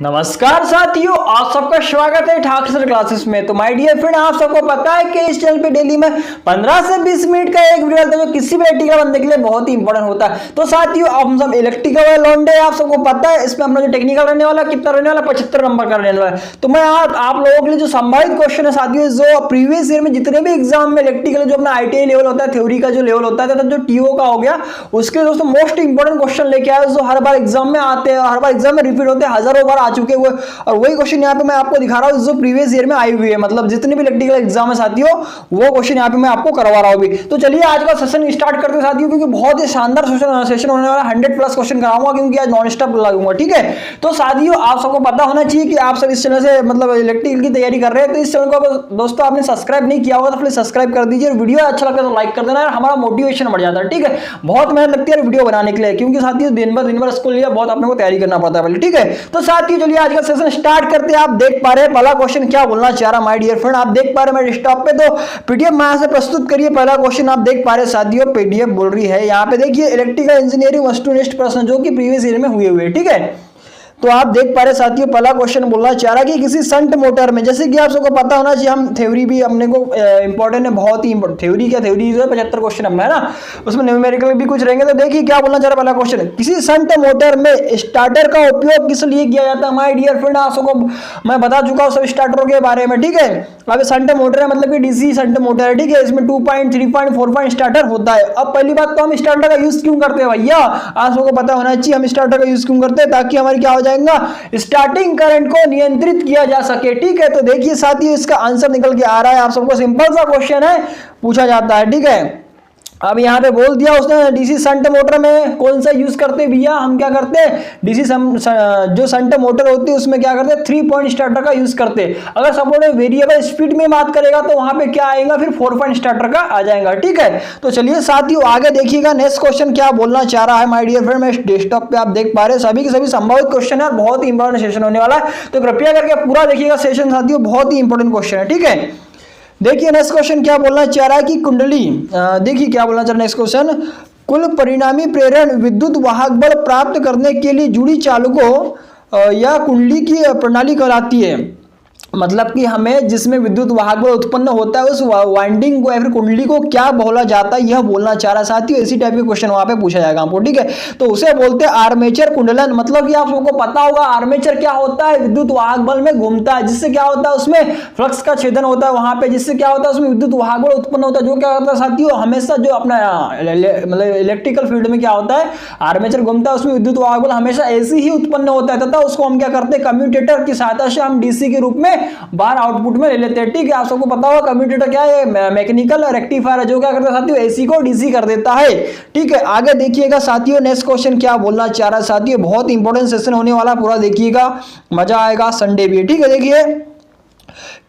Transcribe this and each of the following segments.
नमस्कार साथियों, आप सबका स्वागत है ठाकुर सर क्लासेस में। तो माय डियर फ्रेंड, आप सबको पता है कि इस चैनल पे डेली में 15 से 20 मिनट का एक वीडियो डालता है जो किसी भी इलेक्ट्रिकल बंदे के लिए बहुत ही इंपॉर्टेंट होता है। तो साथियों, हम सब इलेक्ट्रिकल लौंडे, आप सबको पता है इसमें अपना जो टेक्निकल रहने वाला कितना रहने वाला 75 नंबर का रहने वाला है। तो मैं आप लोगों के लिए जो संभावित क्वेश्चन है साथियों, जो प्रीवियस ईयर में जितने भी एग्जाम में इलेक्ट्रिकल जो अपना ITI लेवल होता है, थ्योरी का जो लेवल होता है, जो TO का हो गया, उसके दोस्तों मोस्ट इंपॉर्टेंट क्वेश्चन लेके आए जो हर बार एग्जाम में आते हैं, हर बार एग्जाम में रिपीट होते हैं, हजारों बार आ चुके हुए। और वही क्वेश्चन यहाँ पे मैं आपको दिखा रहा हूँ जो प्रीवियस ईयर में आई हुई है, मतलब जितने भी इलेक्ट्रिकल एग्जाम है साथियों, वो क्वेश्चन यहाँ पे मैं आपको करवा रहा हूँ। तो चलिए आज का सेशन स्टार्ट करते हैं साथियों, क्योंकि बहुत ही शानदार सेशन होने वाला, 100+ क्वेश्चन कराऊंगा, क्योंकि आज नॉन स्टॉप लगूंगा। ठीक है, तो साथियों आप सबको पता होना चाहिए कि आप सब इस चैनल से मतलब इलेक्ट्रिकल की तैयारी कर रहे हैं। तो इस चैनल को दोस्तों आपने सब्सक्राइब नहीं किया होगा तो प्लीज सब्सक्राइब कर दीजिए। वीडियो अच्छा लगता है तो लाइक कर देना, हमारा मोटिवेशन बढ़ जाता है। ठीक है, बहुत मेहनत लगती है वीडियो बनाने के लिए, क्योंकि साथियों दिन भर इसको लिए बहुत अपने को तैयारी करना पड़ता है पहले। ठीक है, तो साथियों चलिए आज का सेशन स्टार्ट करते हैं। आप देख पा रहे हैं पहला क्वेश्चन क्या बोलना चाह रहा माय डियर फ्रेंड, आप देख पा रहे हैं मेरे डेस्कटॉप पे। तो पीडीएफ में से प्रस्तुत करिए। पहला क्वेश्चन आप देख पा रहे हैं साथियों, पीडीएफ बोल रही है यहाँ पे, देखिए इलेक्ट्रिकल इंजीनियरिंग वस्तुनिष्ठ प्रश्न जो कि प्रीवियस ईयर में हुए। ठीक है, तो आप देख पा रहे साथियों पहला क्वेश्चन बोलना चाह रहा है कि किसी शंट मोटर में, जैसे कि आप सबको पता होना चाहिए, हम थ्योरी भी अपने को इंपॉर्टेंट है, बहुत ही इंपॉर्टेंट थ्योरी जो है 75 क्वेश्चन अपना है ना, उसमें न्यूमेरिकल भी कुछ रहेंगे। तो देखिए क्या बोलना चाह रहा है पहला क्वेश्चन, किसी शंट मोटर में स्टार्टर का उपयोग किस लिए किया जाता है। माय डियर फ्रेंड, आप सबको मैं बता चुका हूँ सब स्टार्टरों के बारे में। ठीक है, अब शंट मोटर है मतलब कि डीसी शंट मोटर है। ठीक है, इसमें 2 पॉइंट 3 पॉइंट 4 पॉइंट स्टार्टर होता है। अब पहली बात तो हम स्टार्टर का यूज क्यों करते हैं भैया, आप सबको पता होना चाहिए हम स्टार्टर का यूज क्यों करते हैं, ताकि हमारी क्या हो जाएगा, स्टार्टिंग करंट को नियंत्रित किया जा सके। ठीक है, तो देखिए साथियों इसका आंसर निकल के आ रहा है, आप सबको सिंपल सा क्वेश्चन है, पूछा जाता है। ठीक है, अब यहाँ पे बोल दिया उसने डीसी शंट मोटर में कौन सा यूज करते हैं भैया, हम क्या करते हैं डीसी जो शंट मोटर होती है उसमें क्या करते हैं 3 पॉइंट स्टार्टर का यूज करते हैं। अगर सपोर्ट वेरिएबल स्पीड में बात करेगा तो वहां पे क्या आएगा, फिर 4 पॉइंट स्टार्टर का आ जाएगा। ठीक है, तो चलिए साथियों आगे देखिएगा नेक्स्ट क्वेश्चन क्या बोलना चाह रहा है माय डियर फ्रेंड। मैं डेस्कटॉप पे आप देख पा रहे हैं सभी के सभी संभावित क्वेश्चन है, बहुत ही इंपॉर्टेंट सेशन होने वाला है, तो कृपया करके पूरा देखिएगा सेशन साथियों, बहुत ही इंपॉर्टेंट क्वेश्चन है। ठीक है, देखिए नेक्स्ट क्वेश्चन क्या बोलना चाह रहा है कि कुंडली, देखिए क्या बोलना चाह रहा है नेक्स्ट क्वेश्चन, कुल परिणामी प्रेरण विद्युत वाहक बल प्राप्त करने के लिए जुड़ी चालकों या कुंडली की प्रणाली कहलाती है। मतलब कि हमें जिसमें विद्युत वाहक बल उत्पन्न होता है उस वाइंडिंग को या फिर कुंडली को क्या बोला जाता है, यह बोलना चाह रहा है साथियों। इसी टाइप के क्वेश्चन वहां पे पूछा जाएगा हमको। ठीक है, तो उसे बोलते हैं आर्मेचर कुंडलन। मतलब कि आप सबको पता होगा आर्मेचर क्या होता है, विद्युत वाहक बल में घूमता है, जिससे क्या होता है उसमें फ्लक्स का छेदन होता है वहां पे, जिससे क्या होता है उसमें विद्युत वाहक बल उत्पन्न होता है, जो क्या होता है साथियों हमेशा जो अपना मतलब इलेक्ट्रिकल फील्ड में क्या होता है आर्मेचर घूमता है, उसमें विद्युत वाहक बल हमेशा ऐसे ही उत्पन्न होता है, तथा उसको हम क्या करते हैं कम्यूटेटर की सहायता से हम डीसी के रूप में बाहर आउटपुट में ले लेते हैं। ठीक है, आप सबको पता होगा कम्यूटेटर क्या है, मैकेनिकल रेक्टिफायर है, जो क्या करता है साथियों एसी को डीसी कर देता है। ठीक है, आगे देखिएगा साथियों नेक्स्ट क्वेश्चन क्या बोलना चाह रहा है साथियों, बहुत इंपॉर्टेंट सेशन होने वाला, पूरा देखिएगा, मजा आएगा, संडे भी। ठीक है, देखिए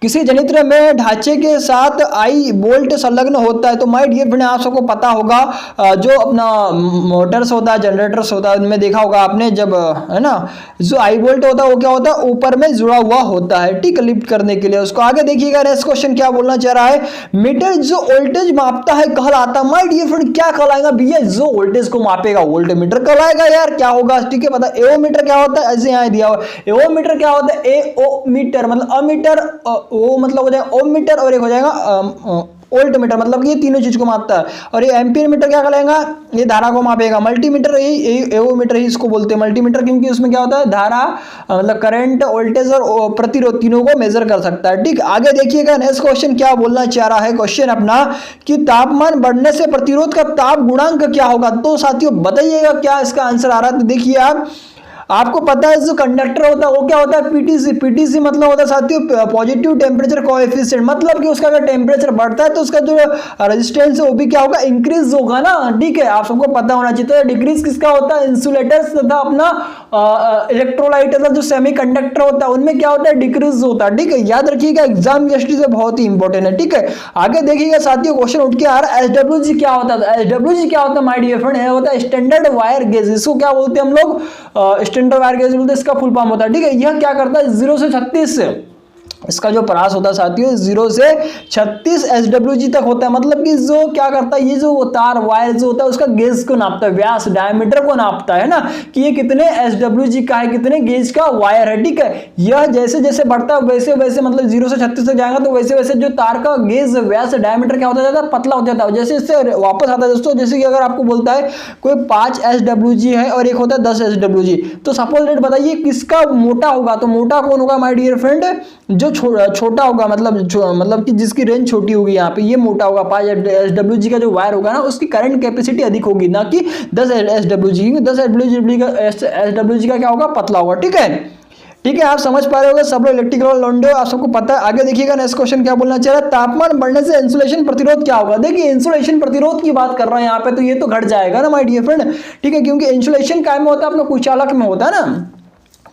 किसी जनित्र में ढांचे के साथ आई बोल्ट संलग्न होता है। तो माय डियर फ्रेंड, आप सबको पता होगा जो अपना मोटर्स होता है, जनरेटर्स होता है, उनमें देखा होगा आपने, जब है ना जो आई बोल्ट होता है वो क्या होता है ऊपर में जुड़ा हुआ होता है। ठीक, लिफ्ट करने के लिए उसको। आगे देखिएगा नेक्स्ट क्वेश्चन क्या बोलना चाह रहा है, मीटर जो वोल्टेज मापता है कहलाता है। माय डियर फ्रेंड क्या कहलाएगा भैया, जो वोल्टेज को मापेगा वोल्ट मीटर कहलाएगा यार, क्या होगा। ठीक है, पता एओमीटर क्या होता है, ऐसे यहाँ दिया हुआ एओमीटर क्या होता है, एओमीटर मतलब अमीटर, वो मतलब हो जाएगा ओम मीटर, और एक हो जाएगा वोल्ट मीटर, मतलब ये तीनों चीज को मापता है। और ये एम्पियर मीटर क्या कहलाएगा, ये धारा को मापेगा। मल्टीमीटर एवोमीटर ही इसको बोलते हैं मल्टीमीटर, क्योंकि उसमें क्या होता है धारा मतलब करंट वोल्टेज और प्रतिरोध तीनों को मेजर कर सकता है। ठीक, आगे देखिएगा नेक्स्ट क्वेश्चन क्या बोलना चाह रहा है क्वेश्चन अपना, कि तापमान बढ़ने से प्रतिरोध का ताप गुणांक क्या होगा। तो साथियों बताइएगा क्या इसका आंसर आ रहा है। तो देखिए आपको पता है जो कंडक्टर होता है वो क्या होता है पीटीसी। पीटीसी मतलब होता है साथियों पॉजिटिव टेम्परेचर कोएफिशिएंट, मतलब कि उसका अगर टेम्परेचर बढ़ता है तो उसका जो रेजिस्टेंस है वो भी क्या होगा इंक्रीज होगा ना। ठीक है, आप सबको पता होना चाहिए। तो डिक्रीज किसका होता है, इंसुलेटर्स तथा अपना इलेक्ट्रोलाइट तथा जो सेमीकंडक्टर होता है उनमें क्या होता है डिक्रीज होता है। ठीक है, याद रखिएगा एग्जाम की दृष्टि से बहुत ही इंपॉर्टेंट है। ठीक है, आगे देखिएगा साथियों क्वेश्चन उठ के आ रहा है एसडब्ल्यूजी क्या होता है। एसडब्ल्यूजी क्या होता है माय डियर फ्रेंड, होता है स्टैंडर्ड वायर गेज, इसको क्या बोलते हैं हम लोग स्टैंडर्ड वायर गेज बोलते हैं, इसका फुल फॉर्म होता है। ठीक है, यह क्या करता है 0 से 36 इसका जो प्रास होता है साथियों 0 से 36 SWG तक होता है। मतलब कि जो क्या करता है, ये जो तार वायर जो होता है उसका गेज को नापता है, व्यास डायमीटर को नापता है ना, कि ये कितने SWG का है, कितने गेज का वायर है। ठीक है, यह जैसे जैसे बढ़ता है वैसे वैसे मतलब 0 से 36 तक जाएगा तो वैसे वैसे जो तार का गेज व्यास डायमीटर क्या होता जाता है, पतला हो जाता है। जैसे इससे वापस आता है दोस्तों, जैसे कि अगर आपको बोलता है कोई 5 SWG है और एक होता है 10 SWG, तो सपोज लेट बताइए किसका मोटा होगा, तो मोटा कौन होगा माय डियर फ्रेंड, जो छोटा होगा, मतलब कि जिसकी रेंज छोटी होगी, यहाँ पे ये मोटा होगा। 5 SWG का जो वायर होगा ना उसकी करंट कैपेसिटी अधिक होगी, ना कि 10 SWG, 10 SWG का क्या होगा, पतला होगा। ठीक है, ठीक है, आप समझ पा रहे होगे सब लोग इलेक्ट्रिकल लॉन्डे, आप सबको पता है। आगे देखिएगा नेक्स्ट क्वेश्चन क्या बोलना चाह रहा है, तापमान बढ़ने से इंसुलेशन प्रतिरोध क्या होगा। देखिए इंसुलेशन प्रतिरोध की बात कर रहा है यहाँ पे, तो ये तो घट जाएगा ना माय डियर फ्रेंड। ठीक है, क्योंकि इंसुलेशन काय में होता है, अपना कुचालक में होता है ना,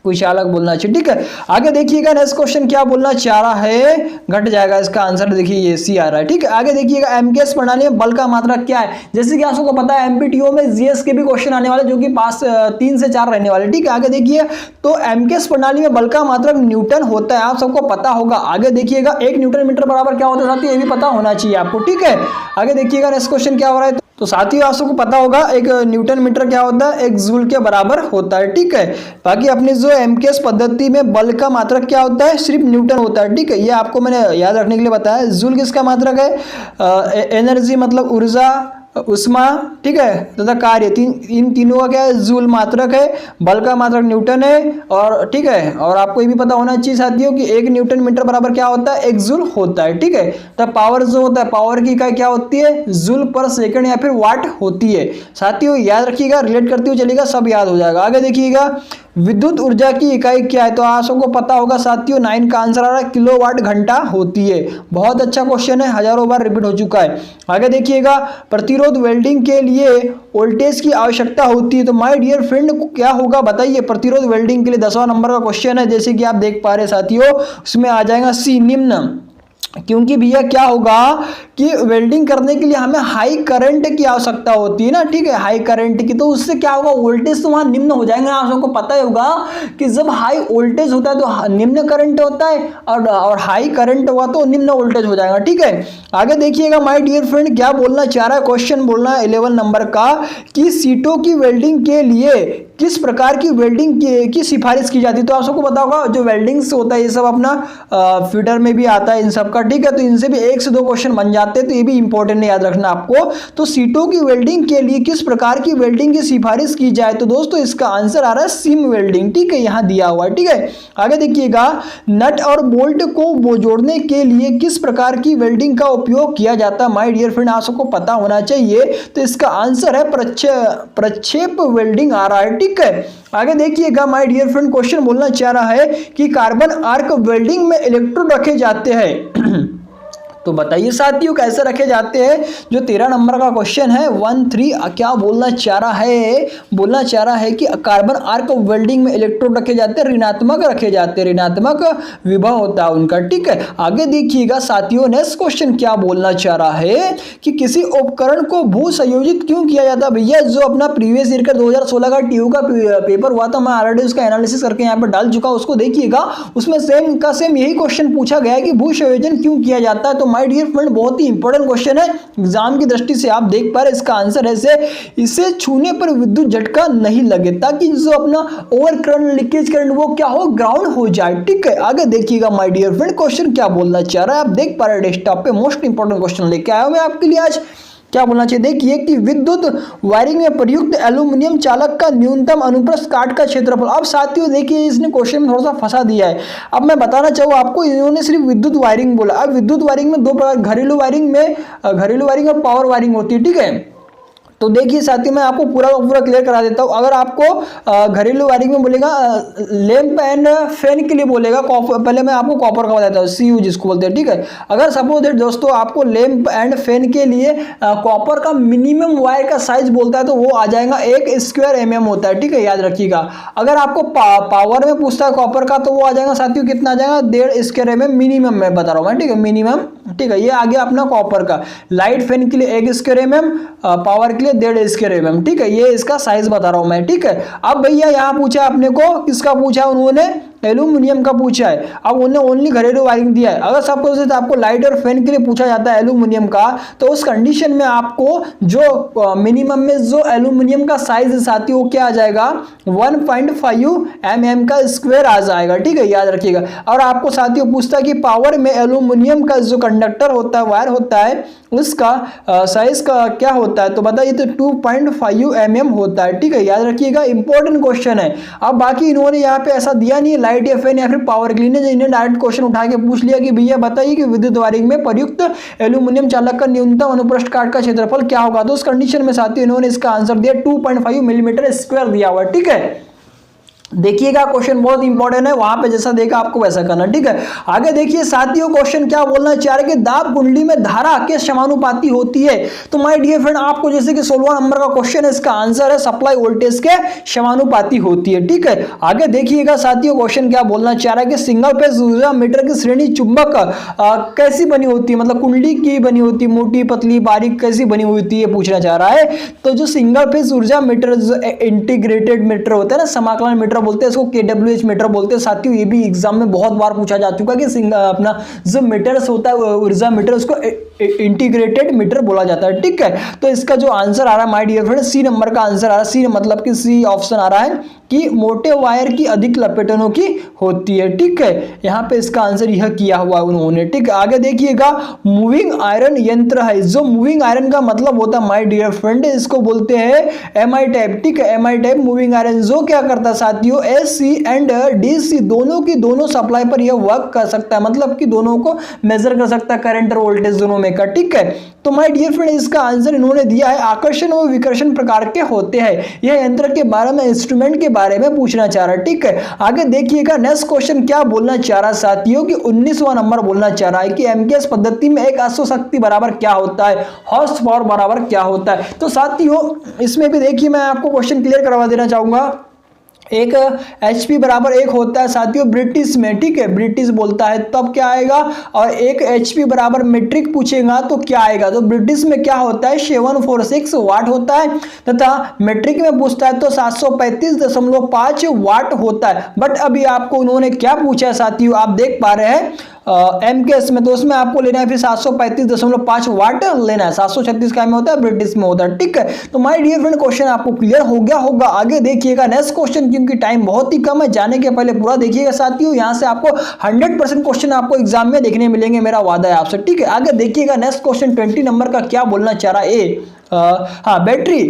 कुचालक बोलना चाहिए। ठीक है, आगे देखिएगा नेक्स्ट क्वेश्चन क्या बोलना चाह रहा है, घट जाएगा इसका आंसर, देखिए ये सी आ रहा है। ठीक है, आगे देखिएगा एमकेएस प्रणाली में बल का मात्रा क्या है। जैसे कि आप सबको पता है एमपीटीओ में जीएस के भी क्वेश्चन आने वाले, जो कि पास 3 से 4 रहने वाले। ठीक है, आगे देखिए तो एमकेएस प्रणाली में बल का मात्रक न्यूटन होता है, आप सबको पता होगा। आगे देखिएगा 1 न्यूटन मीटर बराबर क्या होता है साथियों, ये भी पता होना चाहिए आपको। ठीक है, आगे देखिएगा नेक्स्ट क्वेश्चन क्या हो रहा है, तो साथियों आप सबको पता होगा 1 न्यूटन मीटर क्या होता है, 1 जूल के बराबर होता है। ठीक है, बाकी अपनी जो एमकेएस पद्धति में बल का मात्रक क्या होता है, सिर्फ न्यूटन होता है। ठीक है, ये आपको मैंने याद रखने के लिए बताया। जूल किसका मात्रक है, एनर्जी मतलब ऊर्जा, उष्मा, ठीक है, तथा कार्य, इन तीनों का क्या है, जूल मात्रक है। बल का मात्रक न्यूटन है। और ठीक है, और आपको ये भी पता होना चाहिए साथियों कि 1 न्यूटन मीटर बराबर क्या होता है, 1 जूल होता है। ठीक है, तब पावर जो होता है, पावर की इकाई क्या होती है, जूल पर सेकंड या फिर वाट होती है। साथियों याद रखिएगा, रिलेट करते हुए चलिएगा, सब याद हो जाएगा। आगे देखिएगा विद्युत ऊर्जा की इकाई क्या है, तो आप सबको पता होगा साथियों 9 का आंसर आ रहा है, किलोवाट घंटा होती है। बहुत अच्छा क्वेश्चन है, हजारों बार रिपीट हो चुका है। आगे देखिएगा प्रतिरोध वेल्डिंग के लिए वोल्टेज की आवश्यकता होती है, तो माय डियर फ्रेंड क्या होगा बताइए, प्रतिरोध वेल्डिंग के लिए 10वां नंबर का क्वेश्चन है। जैसे कि आप देख पा रहे साथियों, उसमें आ जाएगा सी निम्न, क्योंकि भैया क्या होगा कि वेल्डिंग करने के लिए हमें हाई करंट की आवश्यकता होती है ना। ठीक है, हाई करंट की, तो उससे क्या होगा, वोल्टेज तो वहां निम्न हो जाएंगे। आप सबको पता ही होगा कि जब हाई वोल्टेज होता है तो निम्न करंट होता है, और हाई करंट हुआ तो निम्न वोल्टेज हो जाएगा। ठीक है, आगे देखिएगा माय डियर फ्रेंड क्या बोलना चाह रहा है, क्वेश्चन बोलना है 11 नंबर का, कि सीटों की वेल्डिंग के लिए किस प्रकार की वेल्डिंग की सिफारिश की जाती है। तो आप सबको पता होगा जो वेल्डिंग्स होता है ये सब अपना फीडर में भी आता है इन सब का। ठीक है, तो इनसे भी 1 से 2 क्वेश्चन बन जाते हैं, तो ये भी इंपॉर्टेंट है, याद रखना आपको। तो सीटों की वेल्डिंग के लिए किस प्रकार की वेल्डिंग की सिफारिश की जाए, तो दोस्तों इसका आंसर आ रहा है सीम वेल्डिंग। ठीक है, यहाँ दिया हुआ है। ठीक है, आगे देखिएगा नट और बोल्ट को जोड़ने के लिए किस प्रकार की वेल्डिंग का उपयोग किया जाता है। माय डियर फ्रेंड आप सबको पता होना चाहिए, तो इसका आंसर है प्रक्षेप वेल्डिंग आ रहा है। ठीक है, आगे देखिएगा माय डियर फ्रेंड क्वेश्चन बोलना चाह रहा है कि कार्बन आर्क वेल्डिंग में इलेक्ट्रोड रखे जाते हैं तो बताइए साथियों कैसे रखे जाते हैं। जो 13 नंबर का क्वेश्चन है 13 क्या बोलना चाह रहा है कि कार्बन आर्क वेल्डिंग में इलेक्ट्रोड रखे जाते हैं, ऋणात्मक रखे जाते हैं, ऋणात्मक विभव होता है उनका। ठीक है, आगे देखिएगा साथियों नेक्स्ट क्वेश्चन क्या बोलना चाह रहा है कि किसी उपकरण को भू संयोजित क्यों किया जाता है। भैया जो अपना प्रीवियस ईयर का 2016 का टीयू का पेपर हुआ था, मैं ऑलरेडी उसका एनालिसिस करके यहाँ पर डाल चुका, उसको देखिएगा, उसमें सेम यही क्वेश्चन पूछा गया है कि भू संयोजन क्यों किया जाता है। तो माय डियर फ्रेंड बहुत ही इंपॉर्टेंट क्वेश्चन है, एग्जाम की दृष्टि से आप देख पा रहे, इसका आंसर है इसे छूने पर विद्युत झटका नहीं लगे, ताकि जो अपना ओवर करंट लीकेज करंट वो क्या हो, ग्राउंड हो जाए। ठीक है, आगे देखिएगा माय डियर फ्रेंड क्वेश्चन क्या बोलना चाह रहा है, आप देख पा रहे डेस्कटॉप पे मोस्ट इंपॉर्टेंट क्वेश्चन लेके आया हूं मैं आपके लिए आज। क्या बोलना चाहिए, देखिए कि विद्युत वायरिंग में प्रयुक्त एल्यूमिनियम चालक का न्यूनतम अनुप्रस्थ काट का क्षेत्रफल। अब साथियों देखिए इसने क्वेश्चन में थोड़ा सा फंसा दिया है। अब मैं बताना चाहूँ आपको, इन्होंने सिर्फ विद्युत वायरिंग बोला। अब विद्युत वायरिंग में 2 प्रकार, घरेलू वायरिंग और पावर वायरिंग होती है। ठीक है, तो देखिए साथियों मैं आपको पूरा क्लियर करा देता हूँ। अगर आपको घरेलू वायरिंग में बोलेगा लैंप एंड फैन के लिए बोलेगा, पहले मैं आपको कॉपर का बताता हूँ, CU जिसको बोलते हैं। ठीक है, अगर सपोज दैट दोस्तों आपको लैंप एंड फैन के लिए कॉपर का मिनिमम वायर का साइज बोलता है, तो वो आ जाएगा 1 स्क्वायर mm होता है। ठीक है, याद रखिएगा। अगर आपको पावर में पूछता है कॉपर का, तो वो आ जाएगा साथियों कितना आ जाएगा, 1.5 स्क्वायर mm मिनिमम में बता रहा हूँ मैं। ठीक है, मिनिमम। ठीक है, ये आ गया अपना कॉपर का। लाइट फैन के लिए 1 स्क्वायर mm, पावर के लिए 1.5 स्क्वायर mm। ठीक है, ये इसका साइज बता रहा हूं मैं। ठीक है, अब भैया यहाँ पूछा अपने को, किसका पूछा उन्होंने, एल्यूमिनियम का पूछा है। अब उन्हें ओनली घरेलू वायरिंग दिया है। अगर सपोज आपको लाइट और फैन के लिए पूछा जाता है एल्यूमिनियम का, तो उस कंडीशन में आपको जो मिनिमम में जो एल्यूमिनियम का साइज है साथियों, वो क्या आ जाएगा 1.5 mm का स्क्वायर आ जाएगा। ठीक है, याद रखिएगा। और आपको साथियों पूछता है कि पावर में एल्यूमिनियम का जो कंडक्टर होता है, वायर होता है, उसका साइज का क्या होता है, तो बताइए। तो 2.5 mm होता है। ठीक है, याद रखिएगा, इंपॉर्टेंट क्वेश्चन है। अब बाकी इन्होंने यहाँ पे ऐसा दिया नहीं है लाइट या फैन या फिर पावर के लिए, इन्हें डायरेक्ट क्वेश्चन उठा के पूछ लिया कि भैया बताइए कि विद्युत वायरिंग में प्रयुक्त एल्यूमिनियम चालक का न्यूनतम अनुप्रस्थ काट का क्षेत्रफल क्या होगा। तो उस कंडीशन में साथियों इन्होंने इसका आंसर दिया 2.5 मिलीमीटर स्क्वायर दिया हुआ। ठीक है, देखिएगा क्वेश्चन बहुत इंपॉर्टेंट है, वहां पे जैसा देखा आपको वैसा करना। ठीक है, आगे देखिए साथियों, क्वेश्चन क्या बोलना चाह रहे कि दाब कुंडली में धारा के समानुपाती होती है। तो माय डियर फ्रेंड, आपको जैसे कि 16वां नंबर का क्वेश्चन है, इसका आंसर है सप्लाई वोल्टेज के समानुपाती होती है। ठीक है, आगे देखिएगा साथियों, क्वेश्चन क्या बोलना चाह रहा है कि सिंगल फेज ऊर्जा मीटर की श्रेणी चुंबक कैसी बनी होती है, मतलब कुंडली की बनी होती है, मोटी पतली बारीक कैसी बनी होती है, पूछना चाह रहा है। तो जो सिंगल फेज ऊर्जा मीटर, जो इंटीग्रेटेड मीटर होता है ना, समाकलन मीटर बोलते हैं, इसको KWH मीटर बोलते हैं साथियों। ये भी एग्जाम में बहुत बार पूछा जा चुका है कि अपना जो मीटर्स होता है ऊर्जा मीटर, उसको इंटीग्रेटेड मीटर बोला जाता है। ठीक है, तो इसका जो आंसर आ रहा है my dear friend, C number का आंसर आ रहा है। सी मतलब कि सी ऑप्शन आ रहा है कि मोटे वायर की अधिक लपेटनों की होती है। ठीक है, यहाँ पे इसका आंसर यह किया हुआ उन्होंने। ठीक है, आगे देखिएगा, मूविंग आयरन यंत्र है। जो मूविंग आयरन का मतलब होता है माय डियर फ्रेंड, इसको बोलते हैं MI टाइप। ठीक है, MI टाइप मूविंग आयरन जो क्या करता है साथियों, AC एंड DC दोनों की दोनों सप्लाई पर यह वर्क कर सकता है, मतलब कि दोनों को मेजर कर सकता है, करंट और वोल्टेज दोनों में का। ठीक है, तो माय डियर फ्रेंड, इसका आंसर इन्होंने दिया है आकर्षण और विकर्षण प्रकार के होते हैं। यह यंत्र के बारे में, इंस्ट्रूमेंट के बारे में पूछना चाह रहा है। ठीक है, आगे देखिएगा नेक्स्ट क्वेश्चन क्या बोलना चाह रहा है साथियों कि 19वां नंबर बोलना चाह रहा है कि MKS पद्धति में एक अश्व शक्ति बराबर क्या होता है, हॉर्स पावर बराबर क्या होता है। तो साथियों इसमें भी देखिए, मैं आपको क्वेश्चन क्लियर करवा देना चाहूंगा। एक HP बराबर 1 होता है साथियों ब्रिटिश में। ठीक है, ब्रिटिश बोलता है तब क्या आएगा, और एक HP बराबर मीट्रिक पूछेगा तो क्या आएगा। तो ब्रिटिश में क्या होता है 746 वाट होता है, तथा मीट्रिक में पूछता है तो 735.5 वाट होता है। बट अभी आपको उन्होंने क्या पूछा है साथियों, आप देख पा रहे हैं MKS में, तो उसमें आपको लेना है फिर 735.5 वाट लेना है। 736 का में होता है, ब्रिटिश में होता है। ठीक है, तो माय डियर फ्रेंड क्वेश्चन आपको क्लियर हो गया होगा। आगे देखिएगा नेक्स्ट क्वेश्चन, क्योंकि टाइम बहुत ही कम है, जाने के पहले पूरा देखिएगा साथियों। यहां से आपको 100% क्वेश्चन आपको एग्जाम में देखने मिलेंगे, मेरा वादा है आपसे। ठीक है, आगे देखिएगा नेक्स्ट क्वेश्चन 20 नंबर का क्या बोलना चाह रहा है, बैटरी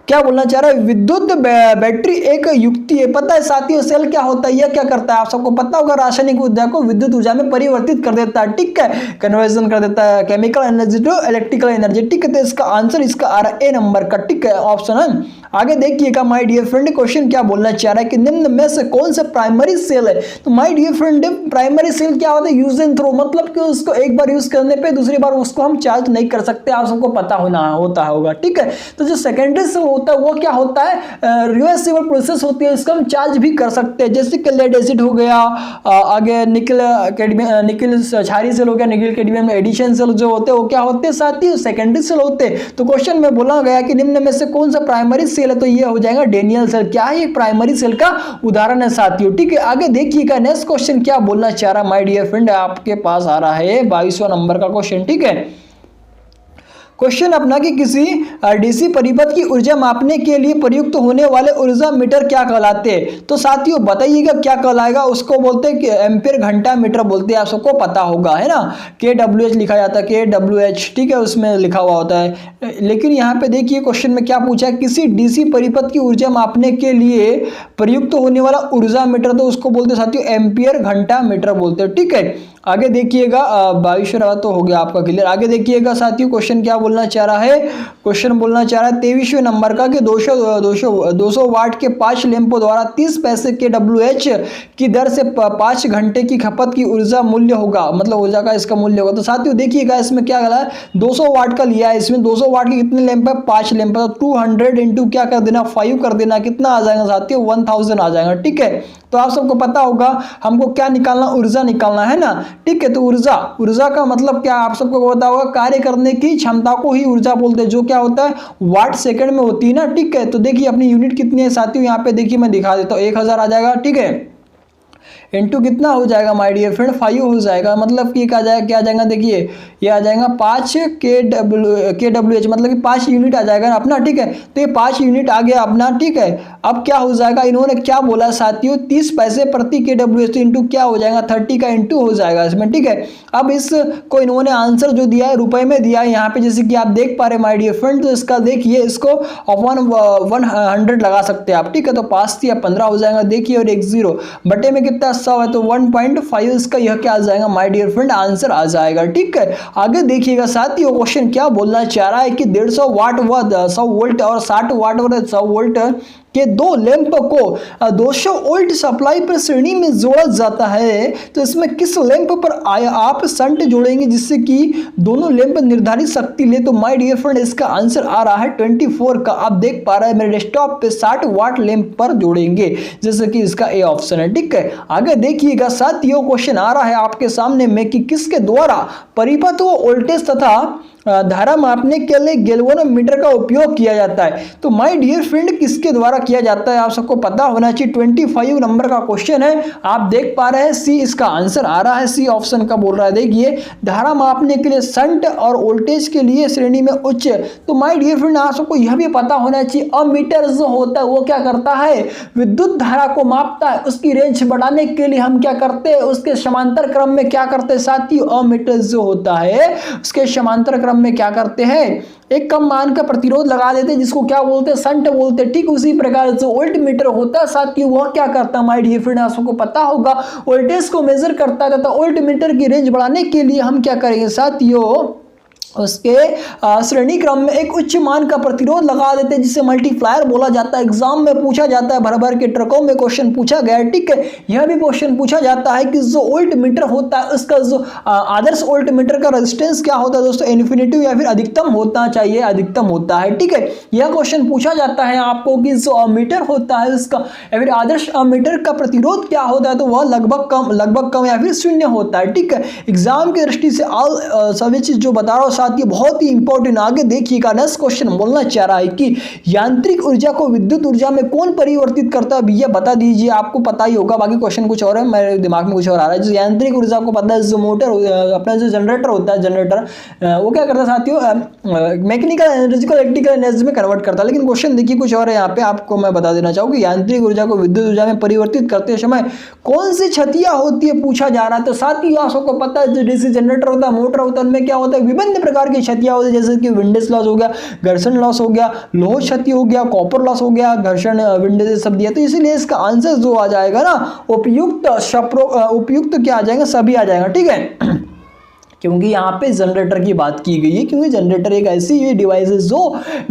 क्या बोलना चाह रहा है, विद्युत बैटरी एक युक्ति है। पता है साथियों सेल क्या होता है, यह क्या करता है, आप सबको पता होगा, रासायनिक ऊर्जा को विद्युत ऊर्जा में परिवर्तित कर देता है। ठीक है, कन्वर्जन कर देता है chemical energy to electrical energy. ठीक है, तो इसका आंसर इसका आ रहा है A नंबर का। ठीक है, ऑप्शन है। आगे देखिएगा माय डियर फ्रेंड, क्वेश्चन क्या बोलना चाह रहा है कि निम्न में से कौन सा प्राइमरी सेल है। तो my dear friend, primary cell क्या होता है, यूज एंड थ्रो, मतलब कि उसको एक बार यूज करने पे दूसरी बार उसको हम चार्ज नहीं कर सकते, आप सबको पता होता होगा। ठीक है, तो जो सेकेंडरी सेल होता है वो क्या होता है, रिवर्सिबल प्रोसेस होती है, इसको हम चार्ज भी कर सकते हैं, जैसे कि लेड एसिड हो गया, आगे निकल क्षारीय सेल हो गया, निकल कैडमियम एडिशन सेल जो होते हैं वो क्या होते हैं साथियों, सेकेंडरी सेल होते हैं। तो क्वेश्चन में बोला गया कि निम्न में से कौन सा प्राइमरी सेल है, तो ये हो जाएगा डेनियल सेल। क्या है, एक प्राइमरी सेल का उदाहरण है साथियों। ठीक है, आगे देखिएगा नेक्स्ट क्वेश्चन क्या बोलना चाह रहा है माय डियर फ्रेंड, आपके पास आ रहा है 22वां नंबर का क्वेश्चन। ठीक है, क्वेश्चन अपना कि किसी DC परिपथ की ऊर्जा मापने के लिए प्रयुक्त होने वाले ऊर्जा मीटर क्या कहलाते हैं। तो साथियों बताइएगा क्या कहलाएगा, उसको बोलते हैं कि एम्पियर घंटा मीटर बोलते हैं, आप सबको पता होगा है ना, KWH लिखा जाता है, KWH। ठीक है, उसमें लिखा हुआ होता है। लेकिन यहाँ पे देखिए क्वेश्चन में क्या पूछा है, किसी DC परिपथ की ऊर्जा मापने के लिए प्रयुक्त होने वाला ऊर्जा मीटर, तो उसको बोलते हैं साथियों एम्पियर घंटा मीटर बोलते हैं। ठीक है, आगे देखिएगा 22वां तो हो गया आपका क्लियर। आगे देखिएगा साथियों क्वेश्चन क्या बोलना चाह रहा है, क्वेश्चन बोलना चाह रहा है 23वें नंबर का कि 200 वाट के 5 लैंपों द्वारा 30 पैसे KWH की दर से 5 घंटे की खपत की ऊर्जा मूल्य होगा, मतलब ऊर्जा का इसका मूल्य होगा। तो साथियों देखिएगा इसमें क्या गला है, 200 वाट का लिया है, इसमें 200 वाट के कितने लैंप है, 5 लैंप है, तो 200 इंटू क्या कर देना 5 कर देना, कितना आ जाएगा साथियों 1000 आ जाएगा। ठीक है, तो आप सबको पता होगा हमको क्या निकालना, ऊर्जा निकालना है ना। ठीक है, तो ऊर्जा का मतलब क्या आप सबको पता होगा, कार्य करने की क्षमता को ही ऊर्जा बोलते हैं, जो क्या होता है वाट सेकंड में होती है ना। ठीक है, तो देखिए अपनी यूनिट कितनी है साथियों, यहाँ पे देखिए मैं दिखा देता हूँ, 1000 आ जाएगा। ठीक है, इंटू कितना हो जाएगा माय डियर फ्रेंड 5 हो जाएगा। मतलब कि क्या आ जाएगा देखिए, ये आ जाएगा 5 kWh, मतलब कि 5 यूनिट आ जाएगा ना अपना, ठीक है। तो ये 5 यूनिट आ गया अपना, ठीक है। अब क्या हो जाएगा, इन्होंने क्या बोला साथियों, 30 पैसे प्रति kWh, तो इंटू क्या हो जाएगा 30 का इंटू हो जाएगा इसमें, ठीक है। अब इसको इन्होंने आंसर जो दिया है रुपए में दिया है यहाँ पे, जैसे कि आप देख पा रहे माय डियर फ्रेंड। तो इसका देखिए, इसको अपन 100 लगा सकते हैं आप, ठीक है। तो 5 या 15 हो जाएगा देखिए, और 1 0 बटे में कितना 100 है, तो 1.5 इसका यह क्या आ जाएगा माय डियर फ्रेंड, आंसर आ जाएगा, ठीक है। आगे देखिएगा साथियों, क्वेश्चन क्या बोलना चाह रहा है कि 150 वाट व 100 वोल्ट और 60 वाट व 100 वोल्ट के दो लैंप को 200 वोल्ट सप्लाई पर श्रेणी में जोड़ा जाता है। तो इसमें किस लैंप पर आप शंट जोड़ेंगे जिससे कि दोनों लैंप निर्धारित शक्ति ले। तो माय डियर फ्रेंड इसका आंसर आ रहा है 24 का। आप देख पा रहे हैं मेरे डेस्कटॉप पे 60 वाट लैंप पर जोड़ेंगे, जैसे कि इसका ए ऑप्शन है, ठीक है। आगे देखिएगा साथियों, क्वेश्चन आ रहा है आपके सामने में कि किसके द्वारा परिपथ व वोल्टेज तथा धारा मापने के लिए गैल्वेनोमीटर का उपयोग किया जाता है। तो माय डियर फ्रेंड किसके द्वारा किया जाता है, आप सबको पता होना चाहिए। 25 नंबर का क्वेश्चन है, आप देख पा रहे हैं सी इसका आंसर आ रहा है, सी ऑप्शन का बोल रहा है। देखिए, धारा मापने के लिए शंट और वोल्टेज के लिए श्रेणी में उच्च। तो माय डियर फ्रेंड आप सबको यह भी पता होना चाहिए, अमीटर जो होता है वो क्या करता है, विद्युत धारा को मापता है। उसकी रेंज बढ़ाने के लिए हम क्या करते हैं, उसके समांतर क्रम में क्या करते हैं साथियों, अमीटर जो होता है उसके समांतर क्रम में क्या करते हैं, एक कम मान का प्रतिरोध लगा देते हैं, जिसको क्या बोलते हैं, शंट बोलते हैं। ठीक उसी प्रकार जो वोल्ट मीटर होता है साथियों, वह क्या करता है माय डियर फ्रेंड, आपको पता होगा, वोल्टेज को मेजर करता है। तथा वोल्ट मीटर की रेंज बढ़ाने के लिए हम क्या करेंगे साथियों, उसके श्रेणी क्रम में एक उच्च मान का प्रतिरोध लगा देते हैं, जिसे मल्टीप्लायर बोला जाता है। एग्जाम में पूछा जाता है, भर भर के ट्रकों में क्वेश्चन पूछा गया है, ठीक है। यह भी क्वेश्चन पूछा जाता है कि जो वोल्ट मीटर होता है उसका जो आदर्श वोल्ट मीटर का रेजिस्टेंस क्या होता है दोस्तों, इन्फिनिटी या फिर अधिकतम होता चाहिए, अधिकतम होता है, ठीक है। यह क्वेश्चन पूछा जाता है आपको कि जो अमीटर होता है उसका या फिर आदर्श अमीटर का प्रतिरोध क्या होता है, तो वह लगभग कम या फिर शून्य होता है, ठीक है। एग्जाम की दृष्टि से सभी चीज जो बता रहा हूं साथियों बहुत ही इंपॉर्टेंट। आगे देखिएगा, नेक्स्ट क्वेश्चन बोलना चाह रहा है कि यांत्रिक ऊर्जा को विद्युत ऊर्जा में कौन परिवर्तित करता है, भैया बता दीजिए। आपको पता ही होगा, बाकी क्वेश्चन कुछ और है, मेरे दिमाग में कुछ और आ रहा है। जो यांत्रिक ऊर्जा को पता है, जो मोटर अपना जो जनरेटर होता है, जनरेटर वो क्या करता है साथियों, मैकेनिकल एनर्जी को इलेक्ट्रिकल एनर्जी में कन्वर्ट करता है। लेकिन क्वेश्चन देखिए कुछ और है यहाँ पे, आपको मैं बता देना चाहूंगा, यांत्रिक ऊर्जा को विद्युत ऊर्जा में परिवर्तित करते समय कौन सी क्षतियां होती है पूछा जा रहा है। तो साथियों आप सबको पता है, जो डीसी जनरेटर होता है, मोटर होता है, उनमें क्या होता है, विभिन्न प्रकार की क्षतियां होती है, जैसे कि विंडेज लॉस हो गया, घर्षण लॉस हो गया, लोह क्षति हो गया, कॉपर लॉस हो गया, घर्षण विंडेज सब दिया। तो इसीलिए इसका आंसर जो आ जाएगा ना, उपयुक्त क्या आ जाएगा, सभी आ जाएगा, ठीक है। क्योंकि यहाँ पे जनरेटर की बात की गई है, क्योंकि जनरेटर एक ऐसी डिवाइस है जो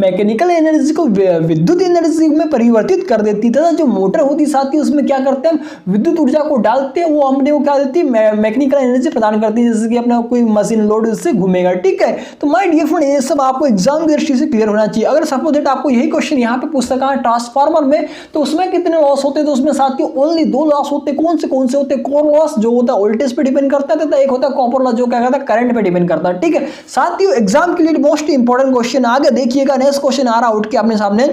मैकेनिकल एनर्जी को विद्युत एनर्जी में परिवर्तित कर देती है। जो मोटर होती साथी उसमें क्या करते हैं, विद्युत ऊर्जा को डालते हैं, वो हमने वो क्या देती है, मैकेनिकल एनर्जी प्रदान करती है, जैसे कि अपना कोई मशीन लोड उससे घूमेगा, ठीक है। तो माय डियर फ्रेंड ये सब आपको एग्जाम की दृष्टि से क्लियर होना चाहिए। अगर सपोज दैट आपको यही क्वेश्चन यहाँ पे पूछ सका ट्रांसफार्मर में, तो उसमें कितने लॉस होते हैं, तो उसमें साथियों ओनली 2 लॉस होते हैं। कौन से होते हैं, कोर लॉस जो होता है वोल्टेज पे डिपेंड करता है, तथा एक होता है कॉपर लॉस जो क्या करता है, करंट पे डिपेंड करता है, ठीक है। साथियों एग्जाम के लिए मोस्ट इंपॉर्टेंट क्वेश्चन आगे देखिएगा, नेक्स्ट क्वेश्चन आ रहा उठ के अपने सामने।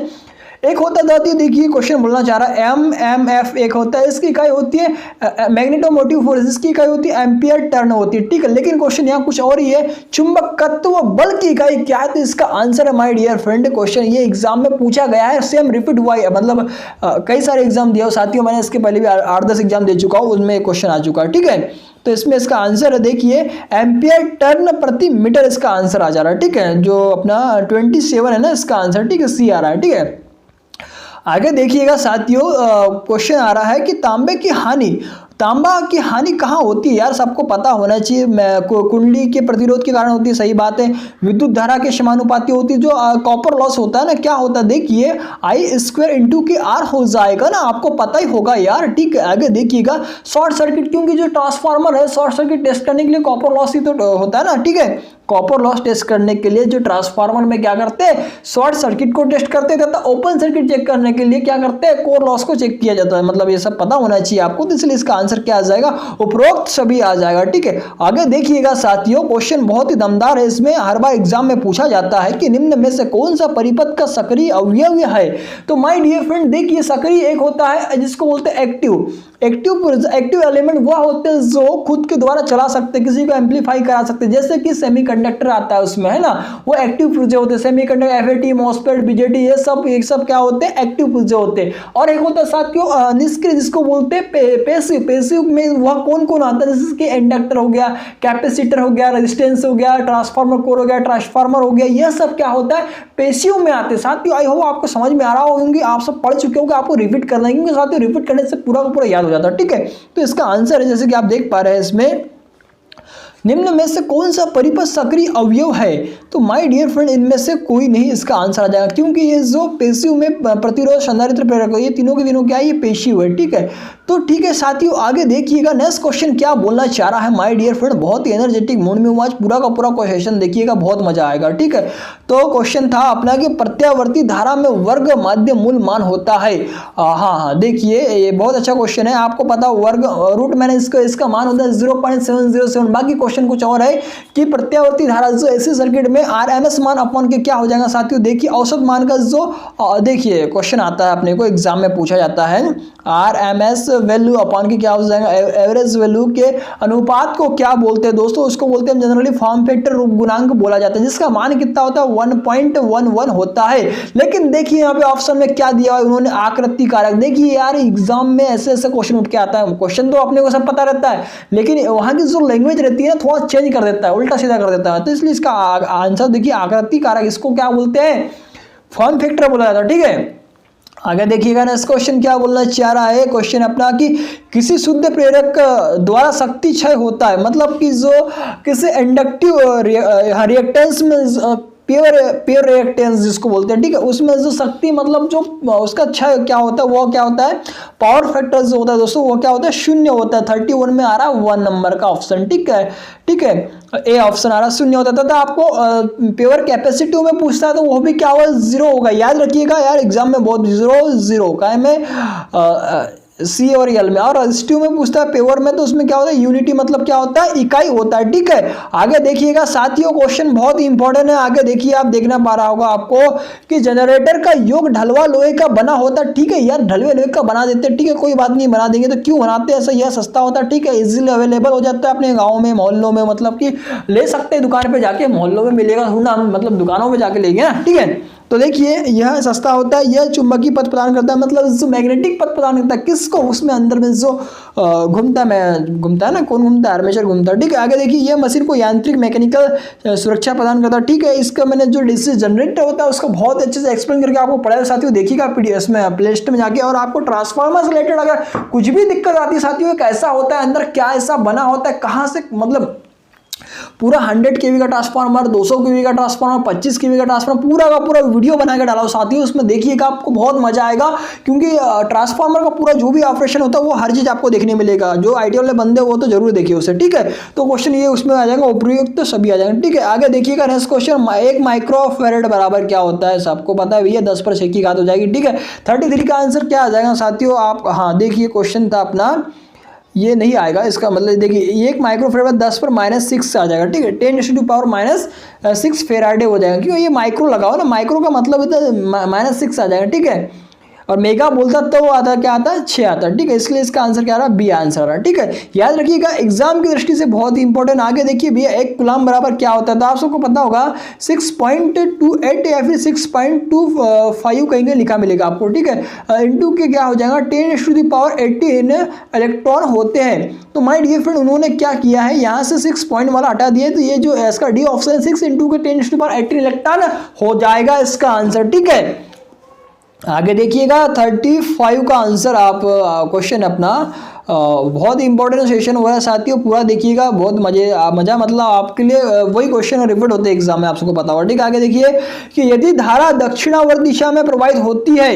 एक होता है देखिए क्वेश्चन बोलना चाह रहा है, एमएमएफ एक होता है, इसकी इकाई होती है मैग्नेटोमोटिव फोर्स, इसकी इकाई होती है एम्पियर टर्न होती है, ठीक है। लेकिन क्वेश्चन यहाँ कुछ और ही है, चुंबकत्व बल की इकाई क्या है, तो इसका आंसर है माय डियर फ्रेंड, क्वेश्चन ये एग्जाम में पूछा गया है, सेम रिपीट हुआ है, मतलब कई सारे एग्जाम दिया साथियों, मैंने इसके पहले भी 8-10 एग्जाम दे चुका हूँ, उनमें क्वेश्चन आ चुका है, ठीक है। तो इसमें इसका आंसर है देखिए एम्पियर टर्न प्रति मीटर, इसका आंसर आ जा रहा है, ठीक है। जो अपना 27 है ना इसका आंसर, ठीक है, सी आ रहा है, ठीक है। आगे देखिएगा साथियों, क्वेश्चन आ रहा है कि तांबा की हानि कहाँ होती है, यार सबको पता होना चाहिए। कुंडली के प्रतिरोध के कारण होती है, सही बात है। विद्युत धारा के समानुपाती होती है। जो कॉपर लॉस होता है ना, क्या होता है देखिए I² × R हो जाएगा ना, आपको पता ही होगा यार, ठीक है। आगे देखिएगा शॉर्ट सर्किट, क्योंकि जो ट्रांसफार्मर है शॉर्ट सर्किट टेस्ट करने के लिए कॉपर लॉस ही तो होता है ना, ठीक है। कॉपर लॉस टेस्ट करने के लिए जो ट्रांसफार्मर में क्या करते हैं, शॉर्ट सर्किट को टेस्ट करते हैं, तथा ओपन सर्किट चेक करने के लिए क्या करते हैं, कोर लॉस को चेक किया जाता है। मतलब ये सब पता होना चाहिए आपको, तो इसलिए इसका आंसर क्या आ जाएगा, उपरोक्त सभी आ जाएगा। ठीक है, आगे देखिएगा साथियों, क्वेश्चन बहुत ही दमदार है। इसमें हर बार एग्जाम में पूछा जाता है कि निम्न में से कौन सा परिपथ का सक्रिय अवयव है। तो माय डियर फ्रेंड देखिए, सक्रिय एक होता है जिसको बोलते हैं एक्टिव। एक्टिव एलिमेंट वह होते हैं जो खुद के द्वारा चला सकते हैं, किसी को एम्पलीफाई करा सकते हैं, जैसे कि सेमीकंडक्टर आता है उसमें, है ना, वो एक्टिव पुर्जे होते हैं। सेमीकंडक्टर, एफएटी, मॉसफेट, बीजेटी, ये सब क्या होते हैं, एक्टिव पुर्जे होते हैं। और एक होता है साथियों निष्क्रिय, जिसको बोलते हैं पेसिव। पेसिव में वह कौन कौन आता है, जैसे कि इंडक्टर हो गया, कैपेसिटर हो गया, रेजिस्टेंस हो गया, ट्रांसफार्मर कोर हो गया, ट्रांसफार्मर हो गया, यह सब क्या होता है, पेसिव में आते हैं। साथियों आई होप आपको समझ में आ रहा होंगे, आप सब पढ़ चुके होंगे, आपको रिपीट करना है, क्योंकि साथियों रिपीट करने से पूरा का पूरा याद हो जाता है। ठीक है, तो इसका आंसर है, जैसे कि आप देख पा रहे हैं इसमें, निम्न में से कौन सा परिपथ सक्रिय अवयव है। तो माय डियर फ्रेंड इनमें से कोई नहीं इसका आंसर आ जाएगा, क्योंकि ये जो पेशिव में प्रतिरोध, संधारित्र, प्रेरक, ये तीनों के तीनों क्या है, ये पेशिव है। ठीक है, तो ठीक है साथियों, आगे देखिएगा नेक्स्ट क्वेश्चन क्या बोलना चाह रहा है माय डियर फ्रेंड। बहुत ही एनर्जेटिक मूड में हूं आज, पूरा का पूरा क्वेश्चन देखिएगा, बहुत मजा आएगा। ठीक है, तो क्वेश्चन था अपना कि प्रत्यावर्ती धारा में वर्ग माध्य मूल मान होता है। हाँ, देखिए ये बहुत अच्छा क्वेश्चन है। आपको पता वर्ग रूट मैंने इसका मान होता है 0.707। बाकी क्वेश्चन कुछ और है कि प्रत्यावर्ती धारा जो ऐसे सर्किट में आरएमएस मान अपॉन के क्या हो जाएगा साथियों। देखिए औसत मान का जो देखिए क्वेश्चन आता है अपने को एग्जाम में पूछा जाता है, आरएमएस वैल्यू अपॉन के क्या हो जाएगा, एवरेज वैल्यू के अनुपात को क्या बोलते हैं दोस्तों, उसको बोलते हैं जनरली फॉर्म फैक्टर गुणांक बोला जाता है, जिसका मान कितना होता है 1.11 होता है। लेकिन देखिए यहाँ पे ऑप्शन में क्या दिया है उन्होंने, आकृति कारक। देखिए यार एग्जाम में ऐसे ऐसे क्वेश्चन उठ के आता है, क्वेश्चन तो अपने को सब पता रहता है, लेकिन वहां की जो लैंग्वेज रहती है ना थोड़ा चेंज कर देता है, उल्टा सीधा कर देता है। तो इसलिए इसका आंसर देखिए आकृति कारक, इसको क्या बोलते हैं, फॉर्म फैक्टर बोला जाता है। ठीक है, आगे देखिएगा ना, इस क्वेश्चन क्या बोलना चाह रहा है क्वेश्चन अपना कि किसी शुद्ध प्रेरक द्वारा शक्ति क्षय होता है, मतलब कि जो किसी इंडक्टिव रिएक्टेंस में प्योर रिएक्टेंस जिसको बोलते हैं, ठीक है, उसमें जो शक्ति मतलब जो उसका क्षय क्या होता है, वो क्या होता है, पावर फैक्टर जो होता है दोस्तों वो क्या होता है, शून्य होता है। 31 में आ रहा है 1 नंबर का ऑप्शन। ठीक है, ठीक है, ए ऑप्शन आ रहा शून्य होता था। तो आपको प्योर कैपेसिटी में पूछता है तो वो भी क्या होगा, 0 होगा। याद रखिएगा यार एग्जाम में बहुत 0 का है में सी और एल में, और रेजिस्टिव में पूछता है प्योर में, तो उसमें क्या होता है, यूनिटी मतलब क्या होता है, इकाई होता है। ठीक है, आगे देखिएगा साथियों क्वेश्चन बहुत ही इंपॉर्टेंट है। आगे देखिए आप देखना पा रहा होगा आपको कि जनरेटर का योग ढलवा लोहे का बना होता है। ठीक है यार, ढलवे लोहे का बना देते हैं, ठीक है कोई बात नहीं, बना देंगे तो क्यों बनाते हैं, ऐसा यह सस्ता होता है। ठीक है, इजीली अवेलेबल हो जाता है अपने गाँव में, मोहल्लों में, मतलब कि ले सकते हैं दुकान पर जाके, मोहल्लों में मिलेगा थोड़ा, मतलब दुकानों में जाके लेंगे ना। ठीक है, तो देखिए यह सस्ता होता है, यह चुंबकीय पथ प्रदान करता है, मतलब जो मैग्नेटिक पथ प्रदान करता है किसको, उसमें अंदर में जो घूमता है ना, कौन घूमता है, आर्मेचर घूमता है। ठीक है, आगे देखिए यह मशीन को यांत्रिक मैकेनिकल सुरक्षा प्रदान करता है। ठीक है, इसका मैंने जो डीसी जनरेटर होता है उसको बहुत अच्छे से एक्सप्लेन करके आपको पढ़ाया साथियों, देखिएगा पीडीएफ में प्ले लिस्ट में जाके। और आपको ट्रांसफार्मर से रिलेटेड अगर कुछ भी दिक्कत आती है साथियों, कैसा होता है अंदर, क्या ऐसा बना होता है, कहाँ से, मतलब पूरा 100 kV का ट्रांसफार्मर, 200 kV का ट्रांसफार्मर, 25 kV का ट्रांसफार्मर, पूरा का पूरा वीडियो बना के डाला हो साथियों, उसमें देखिएगा आपको बहुत मजा आएगा, क्योंकि ट्रांसफार्मर का पूरा जो भी ऑपरेशन होता है वो हर चीज आपको देखने मिलेगा। जो आइडिया वाले बंदे वो तो जरूर देखिए उसे। ठीक है, तो क्वेश्चन ये उसमें आ जाएगा, उपयुक्त तो सभी आ जाएंगे। ठीक है, आगे देखिएगा नेक्स्ट क्वेश्चन, 1 माइक्रोफैराड बराबर क्या होता है, सबको पता है भैया, 10/6 की घात हो जाएगी। ठीक है, 33 का आंसर क्या आ जाएगा साथियों, आप हाँ देखिए क्वेश्चन था अपना, ये नहीं आएगा, इसका मतलब देखिए 1 माइक्रोफैराड 10⁻⁶ आ जाएगा। ठीक है, 10⁻⁻⁶ फेराडे हो जाएगा, क्योंकि ये माइक्रो लगाओ ना, माइक्रो का मतलब होता है -6 आ जाएगा। ठीक है, और मेगा बोलता तो वो आता क्या आता है, 6 आता है। ठीक है, इसलिए इसका आंसर क्या आ रहा है, बी आंसर आ रहा है। ठीक है, याद रखिएगा एग्जाम की दृष्टि से बहुत ही इंपॉर्टेंट। आगे देखिए भैया 1 कूलम बराबर क्या होता है, तो आप सबको पता होगा 6.28 या फिर 6.25 कहीं लिखा मिलेगा आपको। ठीक है, इंटू के क्या हो जाएगा, 10⁻18 इलेक्ट्रॉन होते हैं। तो माय डियर फ्रेंड उन्होंने क्या किया है, यहाँ से 6 पॉइंट वाला हटा दिया, तो ये जो इसका डी ऑप्शन है 6 × 10⁻18 इलेक्ट्रॉन हो जाएगा इसका आंसर। ठीक है, आगे देखिएगा 35 का आंसर आप क्वेश्चन अपना बहुत इंपॉर्टेंट सेशन हो रहा है साथियों, पूरा देखिएगा, बहुत मजा मतलब आपके लिए वही क्वेश्चन रिपीट होते हैं एग्जाम में, आप सबको पता होगा। ठीक है, आगे देखिए कि यदि धारा दक्षिणावर्त दिशा में प्रवाहित होती है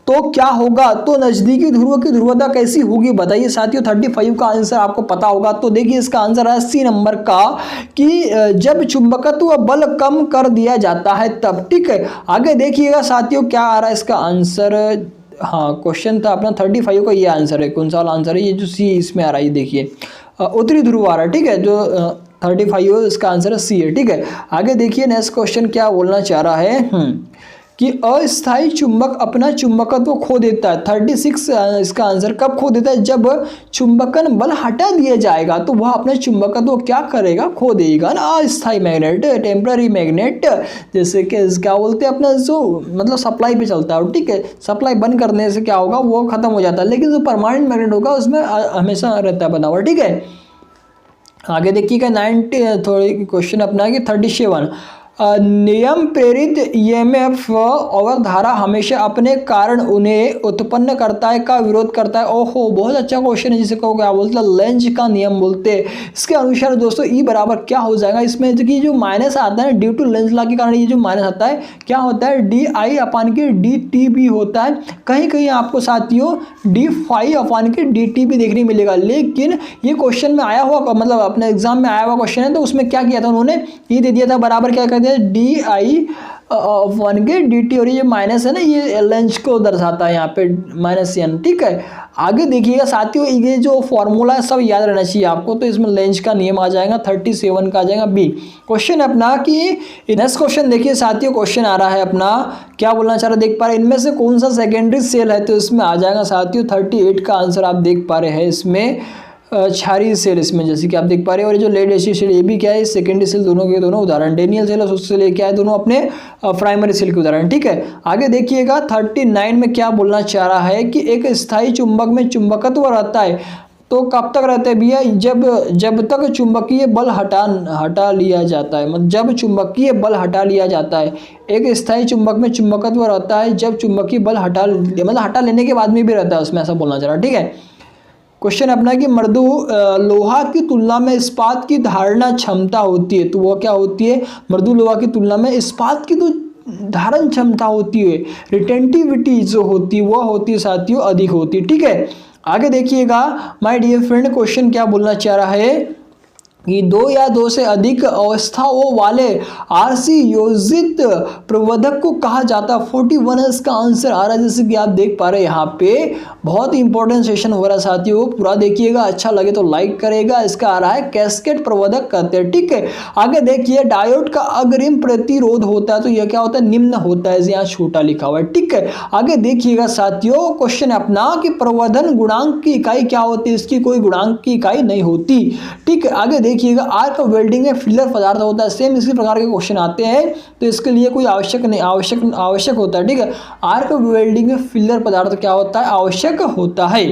तो क्या होगा, तो नजदीकी ध्रुव की ध्रुवता कैसी होगी, बताइए साथियों। 35 का आंसर आपको पता होगा, तो देखिए इसका आंसर है सी नंबर का, कि जब चुंबकत्व बल कम कर दिया जाता है तब। ठीक है, आगे देखिएगा साथियों क्या आ रहा है इसका आंसर, हाँ क्वेश्चन था अपना 35 का, ये आंसर है। कौन सा वाला आंसर है? ये जो सी इसमें आ रहा है, ये देखिए उत्तरी ध्रुव आ रहा है, ठीक है। जो 35 इसका आंसर है सी है, ठीक है। आगे देखिए नेक्स्ट क्वेश्चन क्या बोलना चाह रहा है कि अस्थायी चुंबक अपना चुंबकत्व खो देता है। 36 इसका आंसर कब खो देता है? जब चुंबकन बल हटा दिया जाएगा तो वह अपना चुंबकत्व क्या करेगा? खो देगा ना। अस्थायी मैग्नेट, टेम्पररी मैग्नेट, जैसे कि क्या बोलते हैं अपना जो मतलब सप्लाई पे चलता है, ठीक है। सप्लाई बंद करने से क्या होगा? वो खत्म हो जाता है, लेकिन जो परमानेंट मैग्नेट होगा उसमें हमेशा रहता है बना हुआ, ठीक है। आगे देखिएगा 90 थोड़ी क्वेश्चन अपना कि 37 नियम प्रेरित ईएमएफ और धारा हमेशा अपने कारण उन्हें उत्पन्न करता है का विरोध करता है। ओहो, बहुत अच्छा क्वेश्चन है, जिसे को क्या बोलते हैं? लेंज का नियम बोलते हैं। इसके अनुसार दोस्तों ई बराबर क्या हो जाएगा? इसमें जो माइनस आता है ड्यू टू लेंज लॉ के कारण, ये जो माइनस आता है क्या होता है? डी आई अपान के डी टी भी होता है। कहीं कहीं आपको साथियों डी फाइव अपान के डी टी भी देखने मिलेगा, लेकिन ये क्वेश्चन में आया हुआ मतलब अपने एग्जाम में आया हुआ क्वेश्चन है, तो उसमें क्या किया था उन्होंने? ये दे दिया था बराबर क्या कहते हैं? डी आई वन के डी टी, और ये माइनस है ना, ये लेंज को दर्शाता है यहाँ पे माइनस एन, ठीक है। आगे देखिएगा साथियों, ये जो फॉर्मूला है सब याद रहना चाहिए आपको, तो इसमें लेंज का नियम आ जाएगा। 37 का आ जाएगा बी। क्वेश्चन अपना कि नेक्स्ट क्वेश्चन देखिए साथियों, क्वेश्चन आ रहा है अपना क्या बोलना चाह रहा है देख पा रहे हैं, इनमें से कौन सा सेकेंडरी सेल है? तो इसमें आ जाएगा साथियों 38 का आंसर आप देख पा रहे हैं। इसमें क्षारीय सेल, इसमें जैसे कि आप देख पा रहे हैं, और ये जो लेड एसिड सेल ये भी क्या है? सेकेंडरी सेल, दोनों के दोनों उदाहरण। डेनियल सेल और उससे लेके आए दोनों अपने प्राइमरी सेल के उदाहरण, ठीक है। आगे देखिएगा 39 में क्या बोलना चाह रहा है कि एक स्थायी चुंबक में चुंबकत्व रहता है तो कब तक रहता है भैया? जब तक चुंबकीय बल हटा लिया जाता है। मतलब जब चुंबकीय बल हटा लिया जाता है। एक स्थायी चुंबक में चुंबकत्व रहता है जब चुंबकीय बल हटा लेने के बाद में भी रहता है उसमें, ऐसा बोलना चाह रहा है, ठीक है। क्वेश्चन अपना कि मृदु लोहा की तुलना में इस्पात की धारणा क्षमता होती है, तो वो क्या होती है? मृदु लोहा की तुलना में इस्पात की तो धारण क्षमता होती है, रिटेंटिविटी जो होती है वो होती है साथियों अधिक होती है, ठीक है। आगे देखिएगा माय डियर फ्रेंड, क्वेश्चन क्या बोलना चाह रहा है कि 2 या 2 से अधिक अवस्थाओं वाले आरसी योजित प्रवर्धक को कहा जाता है। 41 इसका आंसर आ रहा है, जैसे कि आप देख पा रहे हैं यहाँ पे। बहुत इंपॉर्टेंट सेशन हो रहा है साथियों, पूरा देखिएगा, अच्छा लगे तो लाइक करेगा। इसका आ रहा है कैस्केड प्रवर्धक कहते हैं, ठीक है। आगे देखिए डायोड का अग्रिम प्रतिरोध होता है, तो यह क्या होता है? निम्न होता है, यहाँ छोटा लिखा हुआ है, ठीक है। आगे देखिएगा साथियों, क्वेश्चन अपना कि प्रवर्धन गुणांक की इकाई क्या होती है? इसकी कोई गुणांक की इकाई नहीं होती, ठीक है। आगे देखिएगा आर्क वेल्डिंग में फिलर पदार्थ होता है, सेम इसी प्रकार के क्वेश्चन आते हैं, तो इसके लिए कोई आवश्यक होता है, ठीक है। आर्क वेल्डिंग में फिलर पदार्थ क्या होता है? आवश्यक होता है।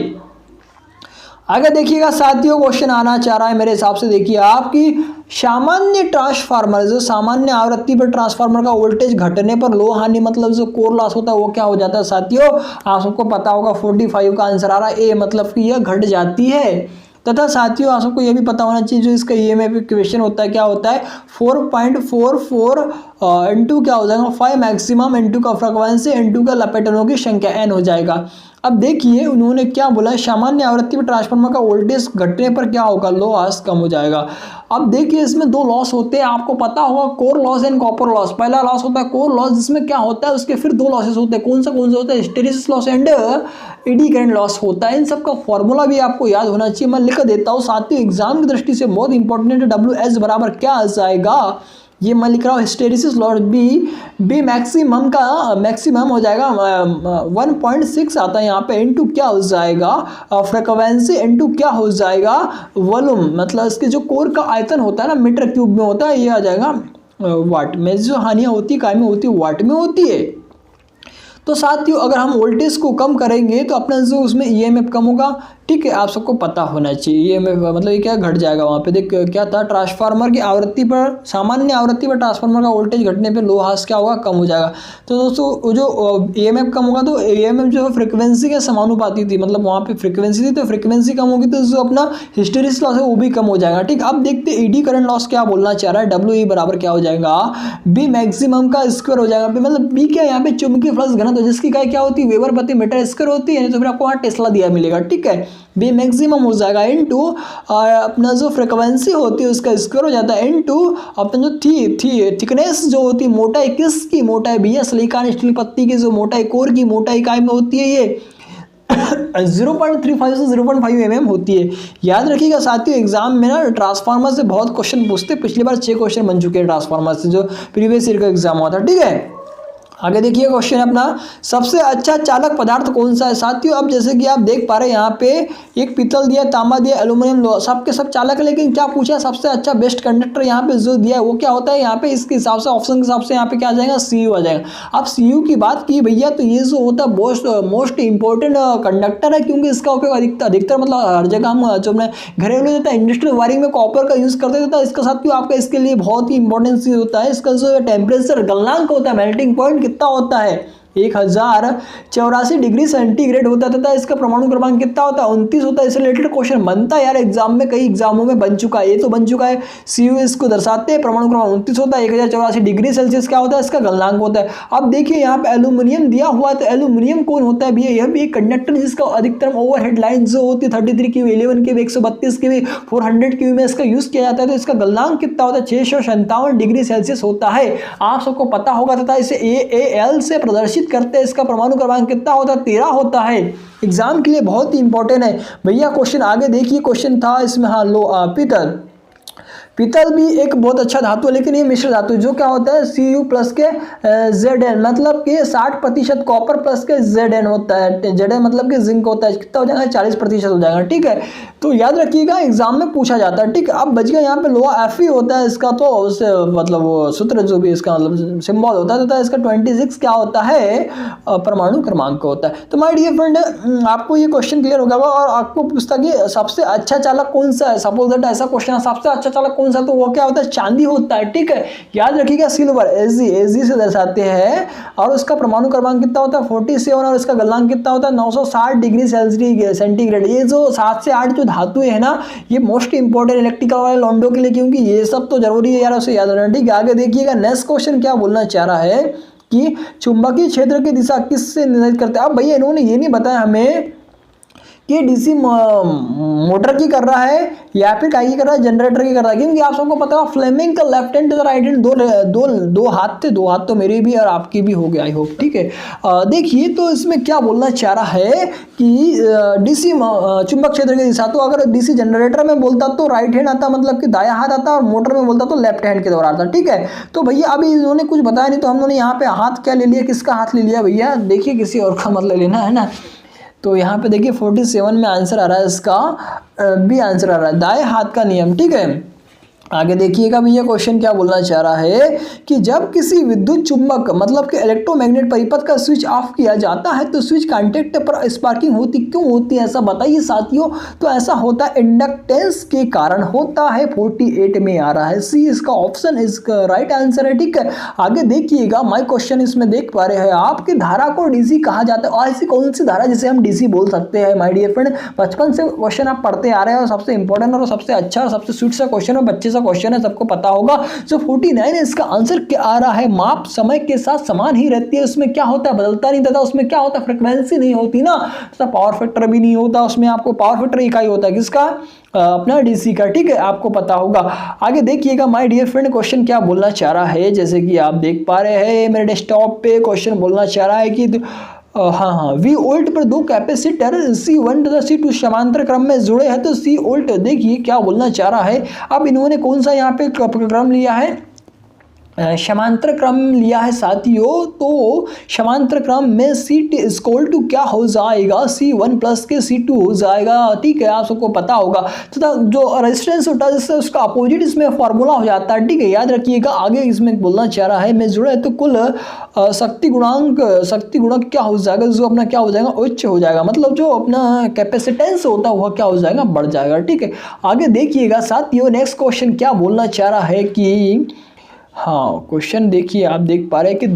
आगे देखिएगा साथियों, क्वेश्चन आना चाह रहा है मेरे हिसाब से, देखिए आपकी सामान्य ट्रांसफार्मर, जो सामान्य आवृत्ति पर ट्रांसफार्मर का वोल्टेज घटने पर लो हानि मतलब जो कोर लॉस होता है वो क्या हो जाता है साथियों? आप सबको पता होगा 45 का आंसर आ रहा है ए, मतलब कि यह घट जाती है। तथा साथियों आप सबको यह भी पता होना चाहिए जो इसका ईएमएफ इक्वेशन होता है क्या होता है? 4.44 इंटू क्या हो जाएगा? 5 मैक्सिमम इंटू का फ्रीक्वेंसी इंटू का लपेटनों की संख्या एन हो जाएगा। अब देखिए उन्होंने क्या बोला है, सामान्य आवृत्ति पर ट्रांसफार्मर का वोल्टेज घटने पर क्या होगा? लॉस कम हो जाएगा। अब देखिए इसमें 2 लॉस होते हैं, आपको पता होगा core loss and copper loss. पहला लॉस होता है कोर लॉस, जिसमें क्या होता है उसके फिर 2 लॉसेस होते हैं। कौन सा होता है? Hysteresis loss and eddy current loss होता है। इन सब का फॉर्मूला भी आपको याद होना चाहिए, मैं लिख देता हूँ साथियों, एग्जाम की दृष्टि से बहुत इंपॉर्टेंट है। WS बराबर क्या आ जाएगा? ये मैं लिख रहा हूँ हिस्टेरिसिस लॉस बी मैक्सिमम का मैक्सिमम हो जाएगा 1.6 आता है यहाँ पे, इनटू क्या हो जाएगा? फ्रीक्वेंसी इनटू क्या हो जाएगा? वॉल्यूम, मतलब इसके जो कोर का आयतन होता है ना मीटर क्यूब में होता है, ये आ जाएगा वाट में। जो हानियाँ होती है काय में होती है? वाट में होती है। तो साथियों अगर हम वोल्टेज को कम करेंगे तो अपना जो उसमें ईएमएफ कम होगा, ठीक है, आप सबको पता होना चाहिए। ईएमएफ मतलब ये क्या घट जाएगा वहाँ पे। देख क्या था, ट्रांसफार्मर की आवृत्ति पर, सामान्य आवृत्ति पर ट्रांसफार्मर का वोल्टेज घटने पे लो हास क्या होगा? कम हो जाएगा। तो दोस्तों जो ईएमएफ कम होगा तो ईएमएफ जो है फ्रिक्वेंसी के समानुपाती थी, मतलब वहाँ पे फ्रिक्वेंसी थी, तो फ्रिक्वेंसी कम होगी तो जो अपना हिस्टेरिसिस लॉस है वो भी कम हो जाएगा, ठीक। अब देखते एडी करंट लॉस क्या बोलना चाह रहा है। डब्ल्यू बराबर क्या हो जाएगा? बी मैक्सिमम का स्क्वायर हो जाएगा। मतलब बी क्या यहाँ पे चुंबकीय फ्लक्स घनत्व तो जिसकी इकाई क्या होती है, वेबर प्रति मीटर स्क्वायर होती है, तो फिर आपको वहाँ टेस्ला दिया मिलेगा। ठीक है, बी मैक्सिमम हो जाएगा इनटू अपना जो फ्रिक्वेंसी होती है उसका स्क्वायर हो जाता है इनटू अपना जो थिकनेस जो होती है, मोटाई किसकी मोटाई भैया, सिलिकॉन स्टील पत्ती की जो मोटाई, कोर की मोटाई इकाई में होती है ये 0.35 से 0.5 mm होती है। याद रखिएगा साथियों, एग्जाम में ना ट्रांसफार्मर से बहुत क्वेश्चन पूछते, पिछली बार 6 क्वेश्चन बन चुके हैं ट्रांसफार्मर से जो प्रीवियस ईयर का एग्जाम हुआ था। ठीक है, आगे देखिए क्वेश्चन अपना, सबसे अच्छा चालक पदार्थ कौन सा है। साथियों अब जैसे कि आप देख पा रहे हैं यहाँ पे एक पीतल दिया, तांबा दिया, एल्यूमिनियम, लोहा, सबके सब चालक है, लेकिन क्या पूछा सबसे अच्छा बेस्ट कंडक्टर यहाँ पे जो दिया है वो क्या होता है, यहाँ पे इसके हिसाब से ऑप्शन के हिसाब से यहाँ पे क्या आ जाएगा, सीयू आ जाएगा। अब सीयू की बात की भैया तो ये जो होता है मोस्ट इंपॉर्टेंट कंडक्टर है, क्योंकि इसका उपयोग अधिकतर मतलब हर जगह हम जो अपने घरेलू देता है इंडस्ट्रियल वायरिंग में कॉपर का यूज करते देता है। इसका साथियों आपका इसके लिए बहुत ही इंपॉर्टेंट चीज होता है, इसका जो टेम्परेचर गलनांक होता है, मेल्टिंग पॉइंट कितना होता है, 1084 डिग्री सेंटीग्रेड होता है, तथा इसका परमाणु क्रमांक कितना होता है, 29 होता है। इससे रिलेटेड क्वेश्चन बनता है यार एग्जाम में, कई एग्जामों में बन चुका है, ये तो बन चुका है। सीयू इसको दर्शाते हैं, परमाणु क्रमांक 29 होता है, 1084 डिग्री सेल्सियस क्या होता है, इसका गलनांक होता है। अब देखिए यहाँ पे एल्यूमिनियम दिया हुआ है, तो एल्यूमिनियम कौन होता है भैया, यह भी एक कंडक्टर जिसका अधिकतम ओवरहेड लाइन जो होती है 33 की 11 की 132 की 400 की में इसका यूज किया जाता है, तो इसका गलनांक कितना होता है, 657 डिग्री सेल्सियस होता है। आप सबको पता होगा, तथा इसे AAL से प्रदर्शित करते हैं। इसका परमाणु क्रमांक कितना होता है, 13 होता है। एग्जाम के लिए बहुत ही इंपॉर्टेंट है भैया। क्वेश्चन आगे देखिए, क्वेश्चन था इसमें, हाँ लो पीतल भी एक बहुत अच्छा धातु है, लेकिन ये मिश्र धातु जो क्या होता है Cu प्लस के Zn, मतलब कि 60% कॉपर प्लस के Zn होता है, Zn मतलब कि जिंक होता है, कितना हो जाएगा 40% हो जाएगा। ठीक है, तो याद रखिएगा एग्जाम में पूछा जाता है। ठीक है, अब बच गया यहाँ पे लोहा Fe होता है इसका, तो उससे मतलब वो सूत्र जो भी इसका मतलब सिंबल होता है, तथा इसका 26 क्या होता है, परमाणु क्रमांक होता है। तो माय डियर फ्रेंड, आपको ये क्वेश्चन क्लियर हो गया और आपको पूछता कि सबसे अच्छा चालक कौन सा है, सपोज दैट ऐसा क्वेश्चन है, सबसे अच्छा चालक कौन सा, तो वो क्या होता है, चांदी होता है। ठीक है, याद रखिएगा सिल्वर Ag से दर्शाते हैं, और उसका परमाणु क्रमांक कितना होता है 47, और इसका गलनांक कितना होता है 960 डिग्री सेंटीग्रेड। ये जो 7 से 8 जो धातुएं है ना, ये मोस्ट इंपॉर्टेंट इलेक्ट्रिकल वाले लॉन्डो के लिए, क्योंकि ये सब तो जरूरी है यार, उसे याद रखना। ठीक है, आगे देखिएगा नेक्स्ट क्वेश्चन क्या बोलना चाह रहा है कि चुंबकीय क्षेत्र की दिशा किससे निर्धारित करते हैं। अब भैया इन्होंने ये नहीं बताया हमें कि डीसी मोटर की कर रहा है या फिर काय की कर रहा है, जनरेटर की कर रहा है, क्योंकि आप सबको पता है फ्लेमिंग का लेफ्ट हैंड राइट हैंड दो हाथ थे, 2 हाथ तो मेरे भी और आपकी भी हो गया आई होप। ठीक है, देखिए तो इसमें क्या बोलना चाह रहा है कि डीसी चुंबक क्षेत्र की दिशा, तो अगर डीसी जनरेटर में बोलता तो राइट हैंड आता, मतलब कि दाया हाथ आता, और मोटर में बोलता तो लेफ्ट हैंड के द्वारा आता। ठीक है, तो भैया अभी इन्होंने कुछ बताया नहीं, तो हम लोगों ने यहाँ पे हाथ क्या ले लिया, किसका हाथ ले लिया भैया, देखिए किसी और का मतलब लेना है ना। तो यहाँ पे देखिए 47 में आंसर आ रहा है, इसका बी आंसर आ रहा है, दाएं हाथ का नियम। ठीक है, आगे देखिएगा भैया क्वेश्चन क्या बोलना चाह रहा है कि जब किसी विद्युत चुंबक मतलब कि इलेक्ट्रोमैग्नेट परिपथ का स्विच ऑफ किया जाता है तो स्विच कांटेक्ट पर स्पार्किंग होती क्यों होती है, ऐसा बताइए साथियों। तो ऐसा होता है इंडक्टेंस के कारण होता है, 48 में आ रहा है, सी इसका ऑप्शन इसका राइट आंसर है। ठीक है, आगे देखिएगा माय क्वेश्चन, इसमें देख पा रहे हैं आपकी धारा को डीसी कहा जाता है, और ऐसी कौन सी धारा जिसे हम डीसी बोल सकते हैं। माय डियर फ्रेंड, बचपन से क्वेश्चन आप पढ़ते आ रहे हैं, और सबसे इंपॉर्टेंट और सबसे अच्छा सबसे स्वीट सा क्वेश्चन है, बच्चे क्वेश्चन है, सबको पता होगा। जो 49 है इसका आंसर क्या आ रहा है, माप समय के साथ समान ही रहती है, उसमें क्या होता है बदलता नहीं, तथा उसमें क्या होता है फ्रीक्वेंसी नहीं होती ना, तथा पावर फैक्टर भी नहीं होता उसमें, आपको पावर फैक्टर इकाई होता है किसका, अपना डीसी का। ठीक है, आपको पता होगा। आगे देखिएगा माय डियर फ्रेंड क्वेश्चन क्या बोलना चाह रहा है, जैसे कि आप देख पा रहे हैं मेरे डेस्कटॉप पे क्वेश्चन बोलना चाह रहा है कि हाँ वी वोल्ट पर 2 कैपेसिटर C1 तथा C2 समांतर क्रम में जुड़े हैं, तो C वोल्ट देखिए क्या बोलना चाह रहा है। अब इन्होंने कौन सा यहाँ पे क्रम लिया है, समांतर क्रम लिया है साथियों। तो समांतर क्रम में C इक्वल टू क्या हो जाएगा, C1 प्लस के C2 हो जाएगा। ठीक है, आप सबको पता होगा। तथा जो रेजिस्टेंस होता है उसका अपोजिट इसमें फॉर्मूला हो जाता है। ठीक है, याद रखिएगा। आगे इसमें बोलना चाह रहा है में जुड़े तो कुल शक्ति गुणक क्या हो जाएगा, जो अपना क्या हो जाएगा, उच्च हो जाएगा, मतलब जो अपना कैपेसिटेंस होता है वह क्या हो जाएगा, बढ़ जाएगा। ठीक है, आगे देखिएगा साथियों नेक्स्ट क्वेश्चन क्या बोलना चाह रहा है कि हाँ क्वेश्चन देखिए आप देख पा रहे हैं कि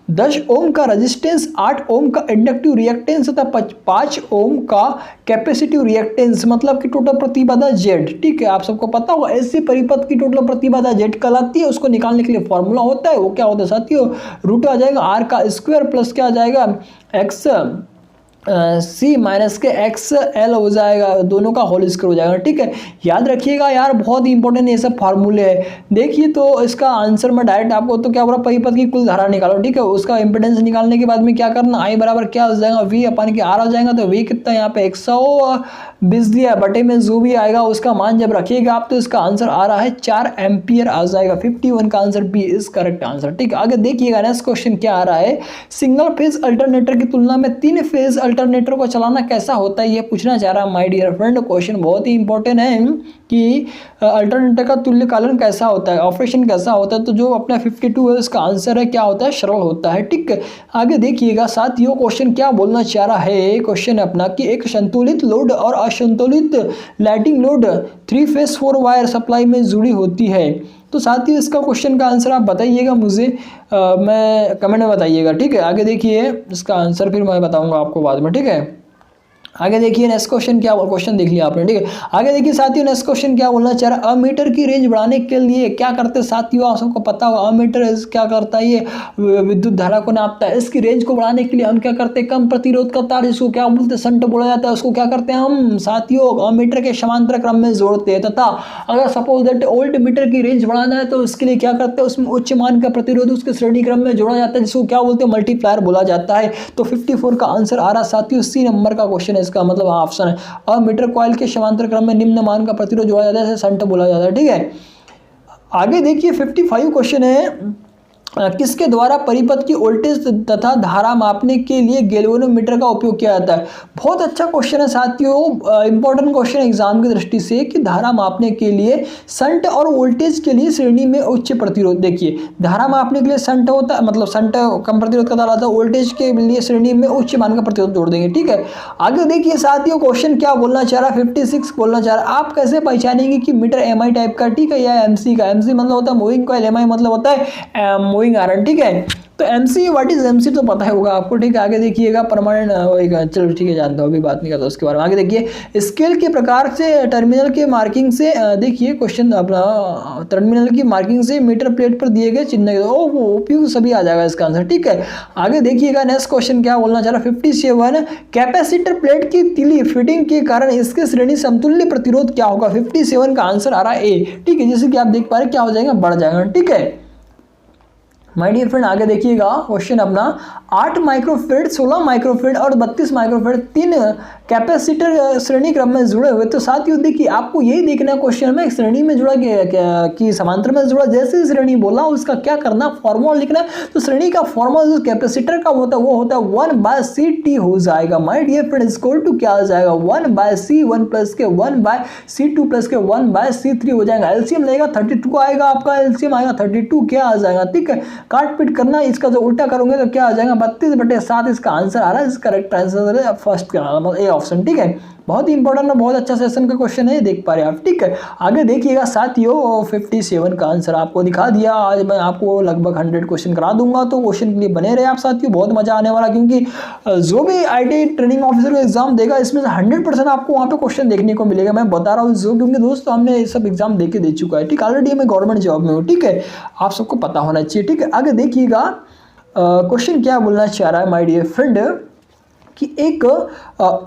10 ओम का रेजिस्टेंस, 8 ओम का इंडक्टिव रिएक्टेंस तथा 5 ओम का कैपेसिटिव रिएक्टेंस, मतलब कि टोटल प्रतिबाधा Z। ठीक है, आप सबको पता होगा ऐसी परिपथ की टोटल प्रतिबाधा Z कहलाती है। उसको निकालने के लिए फॉर्मूला होता है, वो क्या होता है साथियों, रूट आ जाएगा R का स्क्वायर प्लस क्या आ जाएगा एक्स सी माइनस के एक्स एल हो जाएगा, दोनों का होल स्क्वायर हो जाएगा। ठीक है, याद रखिएगा यार, बहुत ही इंपॉर्टेंट ये सब फार्मूले है। देखिए तो इसका आंसर में डायरेक्ट आपको तो क्या बोला, परिपथ की कुल धारा निकालो। ठीक है, उसका इंपेडेंस निकालने के बाद में क्या करना, आई बराबर क्या हो जाएगा, वी अपन के आर हो जाएगा। तो वी कितना यहाँ पे 120 दिया, बटे में जो भी आएगा उसका मान जब रखिएगा आप, तो इसका आंसर आ रहा है 4 एम्पियर आ जाएगा। 51 का answer B is correct answer. ठीक है, आगे देखिएगा नेक्स्ट क्वेश्चन क्या आ रहा है, सिंगल फेज अल्टरनेटर की तुलना में 3 फेज अल्टरनेटर को चलाना कैसा होता है, ये पूछना चाह रहा है माय डियर फ्रेंड। क्वेश्चन बहुत ही इंपॉर्टेंट है कि अल्टरनेटर का तुल्यकालन कैसा होता है, ऑपरेशन कैसा होता है। तो जो अपना 52 है उसका आंसर है क्या होता है, सरल होता है। ठीक है, आगे देखिएगा साथियों, क्वेश्चन क्या बोलना चाह रहा है, क्वेश्चन अपना कि एक संतुलित लोड और असंतुलित lighting load 3 phase 4 wire supply में जुड़ी होती है। तो साथियों इसका क्वेश्चन का आंसर आप बताइएगा मुझे, मैं कमेंट में बताइएगा। ठीक है, आगे देखिए इसका आंसर फिर मैं बताऊंगा आपको बाद में। ठीक है, आगे देखिए नेक्स्ट क्वेश्चन क्या, क्वेश्चन देख लिया आपने। ठीक है, आगे देखिए साथियों नेक्स्ट क्वेश्चन क्या बोलना चाह रहा है, अमीटर की रेंज बढ़ाने के लिए क्या करते हैं साथियों, आप सबको पता होगा अमीटर क्या करता है, ये विद्युत धारा को नापता है। इसकी रेंज को बढ़ाने के लिए हम क्या करते हैं, कम प्रतिरोध का तार, जिसको क्या बोलते हैं शंट बोला जाता है, उसको क्या करते हैं हम साथियों अमीटर के समांतर क्रम में जोड़ते हैं। तथा अगर सपोज दैट वोल्ट मीटर की रेंज बढ़ाना है तो उसके लिए क्या करते हैं, उसमें उच्च मान का प्रतिरोध उसके श्रेणी क्रम में जोड़ा जाता है, जिसको क्या बोलते हैं मल्टीप्लायर बोला जाता है। तो 54 का आंसर आ रहा साथियों सी नंबर का क्वेश्चन है इसका, मतलब ऑप्शन है। और मीटर कॉइल के समांतर क्रम में निम्न मान का प्रतिरोध जोड़ा जाता है, शंट बोला जाता है। ठीक है, आगे देखिए 55 क्वेश्चन है, किसके द्वारा परिपथ की वोल्टेज तथा धारा मापने के लिए गैल्वेनोमीटर का उपयोग किया जाता है। बहुत अच्छा क्वेश्चन है साथियों, इंपॉर्टेंट क्वेश्चन एग्जाम की दृष्टि से कि धारा मापने के लिए शंट और वोल्टेज के लिए श्रेणी में उच्च प्रतिरोध। देखिए धारा मापने के लिए शंट होता है, मतलब शंट कम प्रतिरोध का डाला था, वोल्टेज के लिए श्रेणी में उच्च मान का प्रतिरोध जोड़ देंगे। ठीक है, आगे देखिए साथियों क्वेश्चन क्या बोलना चाह रहा है, 56 बोलना चाह रहा है, आप कैसे पहचानेंगे कि मीटर एमआई टाइप का, ठीक है, या एमसी का। एमसी मतलब होता है मूविंग कॉइल, एमआई मतलब होता है मूविंग आयरन। ठीक है, तो एमसी व्हाट इज एमसी तो पता होगा आपको। ठीक है, आगे देखिएगा परमानेंट, चलो ठीक है जानता हूँ, अभी बात नहीं करता उसके बारे में। आगे देखिए स्केल के प्रकार से टर्मिनल के मार्किंग से, देखिए क्वेश्चन अपना टर्मिनल की मार्किंग से मीटर प्लेट पर दिए गए चिन्ह उपयोग सभी आ जाएगा इसका आंसर। ठीक है, आगे देखिएगा नेक्स्ट क्वेश्चन क्या बोलना चाह रहा है, 57 कैपेसिटर प्लेट की तिली फिटिंग के कारण इसके श्रेणी समतुल्य प्रतिरोध क्या होगा। 57 का आंसर आ रहा है ए। ठीक है, जैसे कि आप देख पा रहे क्या हो जाएगा, बढ़ जाएगा। ठीक है माय डियर फ्रेंड, आगे देखिएगा क्वेश्चन अपना 8 माइक्रोफेड, 16 माइक्रोफेड और 32 माइक्रोफेड 3 कैपेसिटर श्रेणी क्रम में जुड़े हुए। तो साथियों देखिए आपको यही देखना क्वेश्चन में श्रेणी में जुड़ा कि समांतर में जुड़ा, जैसे श्रेणी बोला उसका क्या करना, फॉर्मूला लिखना है। तो श्रेणी का फॉर्मूला जो कैपेसिटर का होता है वो होता है 1/CT हो जाएगा। My dear friend equal to क्या आ जाएगा, 1/C 1 प्लस के 1/C 2 प्लस के 1/C 3 हो जाएगा। एलसीएम लेगा 32 आएगा, आपका एलसीएम आएगा 32 क्या आ जाएगा। ठीक है, काट पीट करना, इसका जो उल्टा करोगे तो क्या आ जाएगा 32/7 इसका आंसर आ रहा है। करेक्ट आंसर है फर्स्ट का मतलब ए ऑप्शन। ठीक है, बहुत ही इंपॉर्टेंट और बहुत अच्छा सेशन का क्वेश्चन है, देख पा रहे हैं आप। ठीक है, आगे देखिएगा साथियों 57 का आंसर आपको दिखा दिया। आज मैं आपको लगभग 100 क्वेश्चन करा दूंगा, तो क्वेश्चन के लिए बने रहे आप साथियों, बहुत मजा आने वाला, क्योंकि जो भी आईटी ट्रेनिंग ऑफिसर का एग्जाम देगा इसमें से 100% आपको वहाँ पे क्वेश्चन देखने को मिलेगा। मैं बता रहा हूँ जो, क्योंकि दोस्तों हमने ये सब एग्जाम देके दे चुका है। ठीक, ऑलरेडी मैं गवर्नमेंट जॉब में हूँ। ठीक है, आप सबको पता होना चाहिए। ठीक है, आगे देखिएगा क्वेश्चन क्या बोलना चाह रहा है माय डियर फ्रेंड, कि एक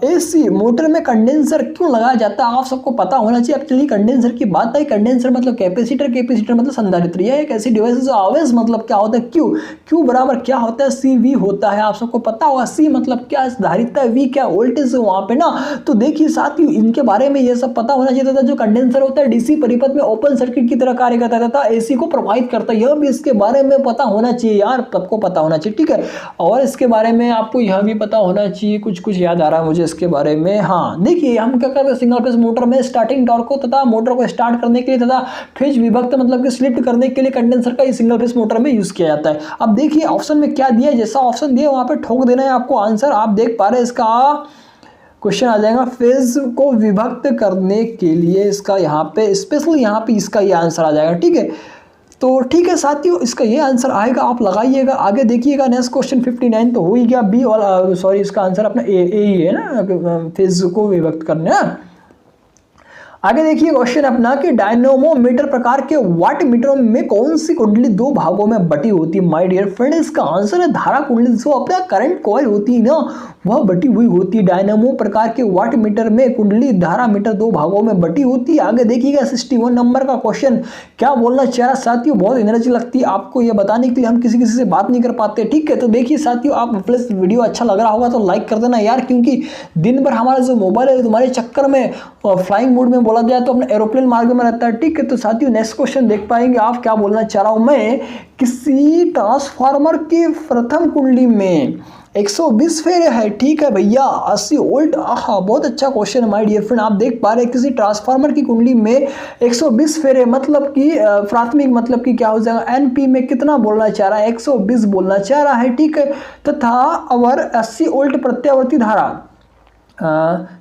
एसी मोटर में कंडेंसर क्यों लगाया जाता है, आप सबको पता होना चाहिए। अब चलिए कंडेंसर की बात आई, कंडेंसर मतलब कैपेसिटर, कैपेसिटर मतलब संधारित्र। यह एक ऐसी डिवाइस जो ऑलवेज मतलब क्या होता है क्यू, क्यू बराबर क्या होता है CV होता है, आप सबको पता होगा। C मतलब क्या धारिता है, V क्या वोल्टेज है वहाँ पे ना। तो देखिए साथियों इनके बारे में ये सब पता होना चाहिए था। जो कंडेंसर होता है DC परिपथ में ओपन सर्किट की तरह कार्य करता है तथा AC को प्रभावित करता है, यह भी इसके बारे में पता होना चाहिए यार, सबको पता होना चाहिए। ठीक है, और इसके बारे में आपको यह भी पता होना चाहिए, कुछ याद आ रहा है मुझे इसके बारे में। हाँ देखिए हम क्या करते हैं, सिंगल फेज मोटर में स्टार्टिंग टॉर्क को तथा मोटर को स्टार्ट करने के लिए तथा फेज विभक्त मतलब कि स्लिप करने के लिए कंडेंसर का सिंगल फेज मोटर में यूज किया जाता है। अब देखिए ऑप्शन में क्या दिया है, जैसा ऑप्शन दिया वहां पे ठोक देना है आपको आंसर। आप देख पा रहे हैं इसका क्वेश्चन आ जाएगा, फेज को विभक्त करने के लिए इसका यहाँ पे स्पेशल यहाँ पे इसका ये आंसर आ जाएगा। ठीक है, तो ठीक है साथियों, इसका ये आंसर आएगा, आप लगाइएगा। आगे देखिएगा नेक्स्ट क्वेश्चन 59 तो हो ही गया, बी और सॉरी इसका आंसर अपना ए ही है ना, फेज को विभक्त करना। आगे देखिए क्वेश्चन अपना कि डायनोमोमीटर प्रकार के वाट मीटरों में कौन सी कुंडली दो भागों में बटी होती है। माय डियर फ्रेंड, इसका आंसर है धारा कुंडली, जो अपना करंट कॉइल होती है ना वह बटी हुई होती है। डायनामो प्रकार के वाट मीटर में कुंडली धारा मीटर दो भागों में बटी होती है। आगे देखिएगा 61 नंबर का क्वेश्चन क्या बोलना चाह रहा साथियों, बहुत एनर्जी लगती है आपको ये बताने के लिए, हम किसी से बात नहीं कर पाते। ठीक है, तो देखिए साथियों, आप प्लीज वीडियो अच्छा लग रहा होगा तो लाइक कर देना यार, क्योंकि दिन भर हमारा जो मोबाइल है तुम्हारे चक्कर में फ्लाइंग मोड में बोला जाए तो अपना एरोप्लेन मार्ग में रहता है। ठीक है, तो साथियों नेक्स्ट क्वेश्चन देख पाएंगे आप क्या बोलना चाह रहा हूं मैं। किसी ट्रांसफार्मर की प्रथम कुंडली में 120 फेरे है। ठीक है भैया, 80 वोल्ट। आहा, बहुत अच्छा क्वेश्चन है माय डियर फ्रेंड। आप देख पा रहे हैं किसी ट्रांसफार्मर की कुंडली में 120 फेरे, मतलब कि प्राथमिक मतलब कि क्या हो जाएगा, एनपी में कितना बोलना चाह रहा है, 120 बोलना चाह रहा है। ठीक है, तथा और 80 वोल्ट प्रत्यावर्ती धारा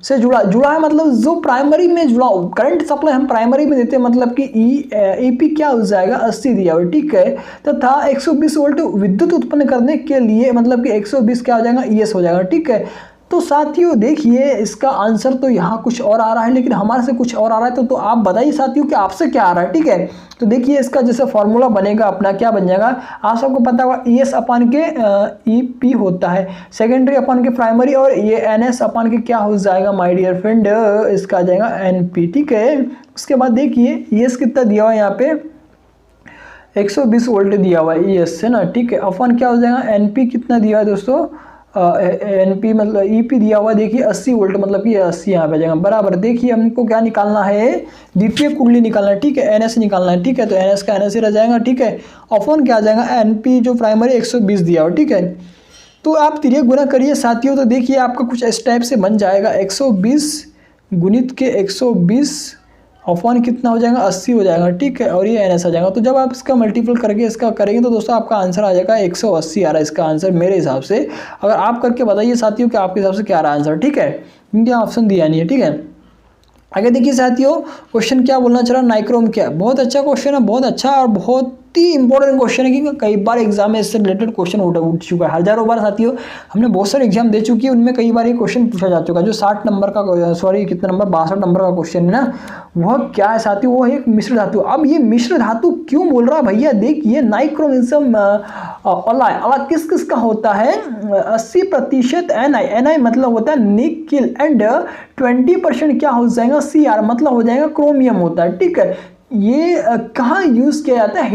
से जुड़ा है, मतलब जो प्राइमरी में जुड़ा करंट सप्लाई हम प्राइमरी में देते हैं, मतलब कि ईपी क्या हो जाएगा 80 दिया हुआ। ठीक है, तथा 120 वोल्ट विद्युत उत्पन्न करने के लिए मतलब कि 120 क्या हो जाएगा, ईएस हो जाएगा। ठीक है, तो साथियों देखिए इसका आंसर तो यहाँ कुछ और आ रहा है, लेकिन हमारे से कुछ और आ रहा है, तो आप बताइए साथियों कि आपसे क्या आ रहा है। ठीक है, तो देखिए इसका जैसे फॉर्मूला बनेगा अपना, क्या बन जाएगा, आप सबको पता होगा ईएस अपन के ईपी होता है, सेकेंडरी अपन के प्राइमरी, और ये एनएस अपन के क्या हो जाएगा माय डियर फ्रेंड, इसका आ जाएगा एनपी। ठीक है, उसके बाद देखिए ईएस कितना दिया हुआ है यहाँ पे 120 वोल्ट दिया हुआ है ईएस से ना। ठीक है, अपन क्या हो जाएगा, एनपी कितना दिया है दोस्तों, एनपी मतलब ईपी दिया हुआ देखिए 80 वोल्ट, मतलब कि 80 यहाँ पे जाएगा बराबर। देखिए हमको क्या निकालना है, द्वितीय कुंडली निकालना है। ठीक है, एनएस निकालना है। ठीक है, तो एनएस का एनएस ही रह जाएगा। ठीक है, अपन क्या आ जाएगा, एनपी जो प्राइमरी 120 दिया हुआ। ठीक है, तो आप तिरिया गुना करिए साथियों, तो देखिए आपका कुछ इस टाइप से बन जाएगा, 120 गुणित के 120 अपॉन कितना हो जाएगा, 80 हो जाएगा। ठीक है, और ये एनएस आ जाएगा। तो जब आप इसका मल्टीपल करके इसका करेंगे तो दोस्तों आपका आंसर आ जाएगा 180 आ रहा है इसका आंसर मेरे हिसाब से। अगर आप करके बताइए साथियों कि आपके हिसाब से क्या आ रहा है आंसर। ठीक है, क्योंकि ऑप्शन दिया नहीं है। ठीक है, आगे देखिए साथियों क्वेश्चन क्या बोलना चाह रहा है, नाइक्रोम क्या। बहुत अच्छा क्वेश्चन है, बहुत अच्छा और बहुत ही इंपॉर्टेंट क्वेश्चन है, क्योंकि कई बार एग्जाम में इससे रिलेटेड क्वेश्चन उठ चुका है, हजारों बार साथियों हमने बहुत सारे एग्जाम दे चुकी है, उनमें कई बार ये क्वेश्चन पूछा जा चुका है। जो 60 नंबर का सॉरी कितना नंबर 62 नंबर का क्वेश्चन है ना, वह क्या है साथियों, वो एक मिश्र धातु। अब ये मिश्र धातु क्यों बोल रहा है भैया, देखिए नाइक्रोमिज्म अला किस किस का होता है, 80% एनआई मतलब होता है निकिल, एंड 20% क्या हो जाएगा, सीआर मतलब हो जाएगा क्रोमियम होता है। ठीक है, ये कहाँ यूज किया जाता है,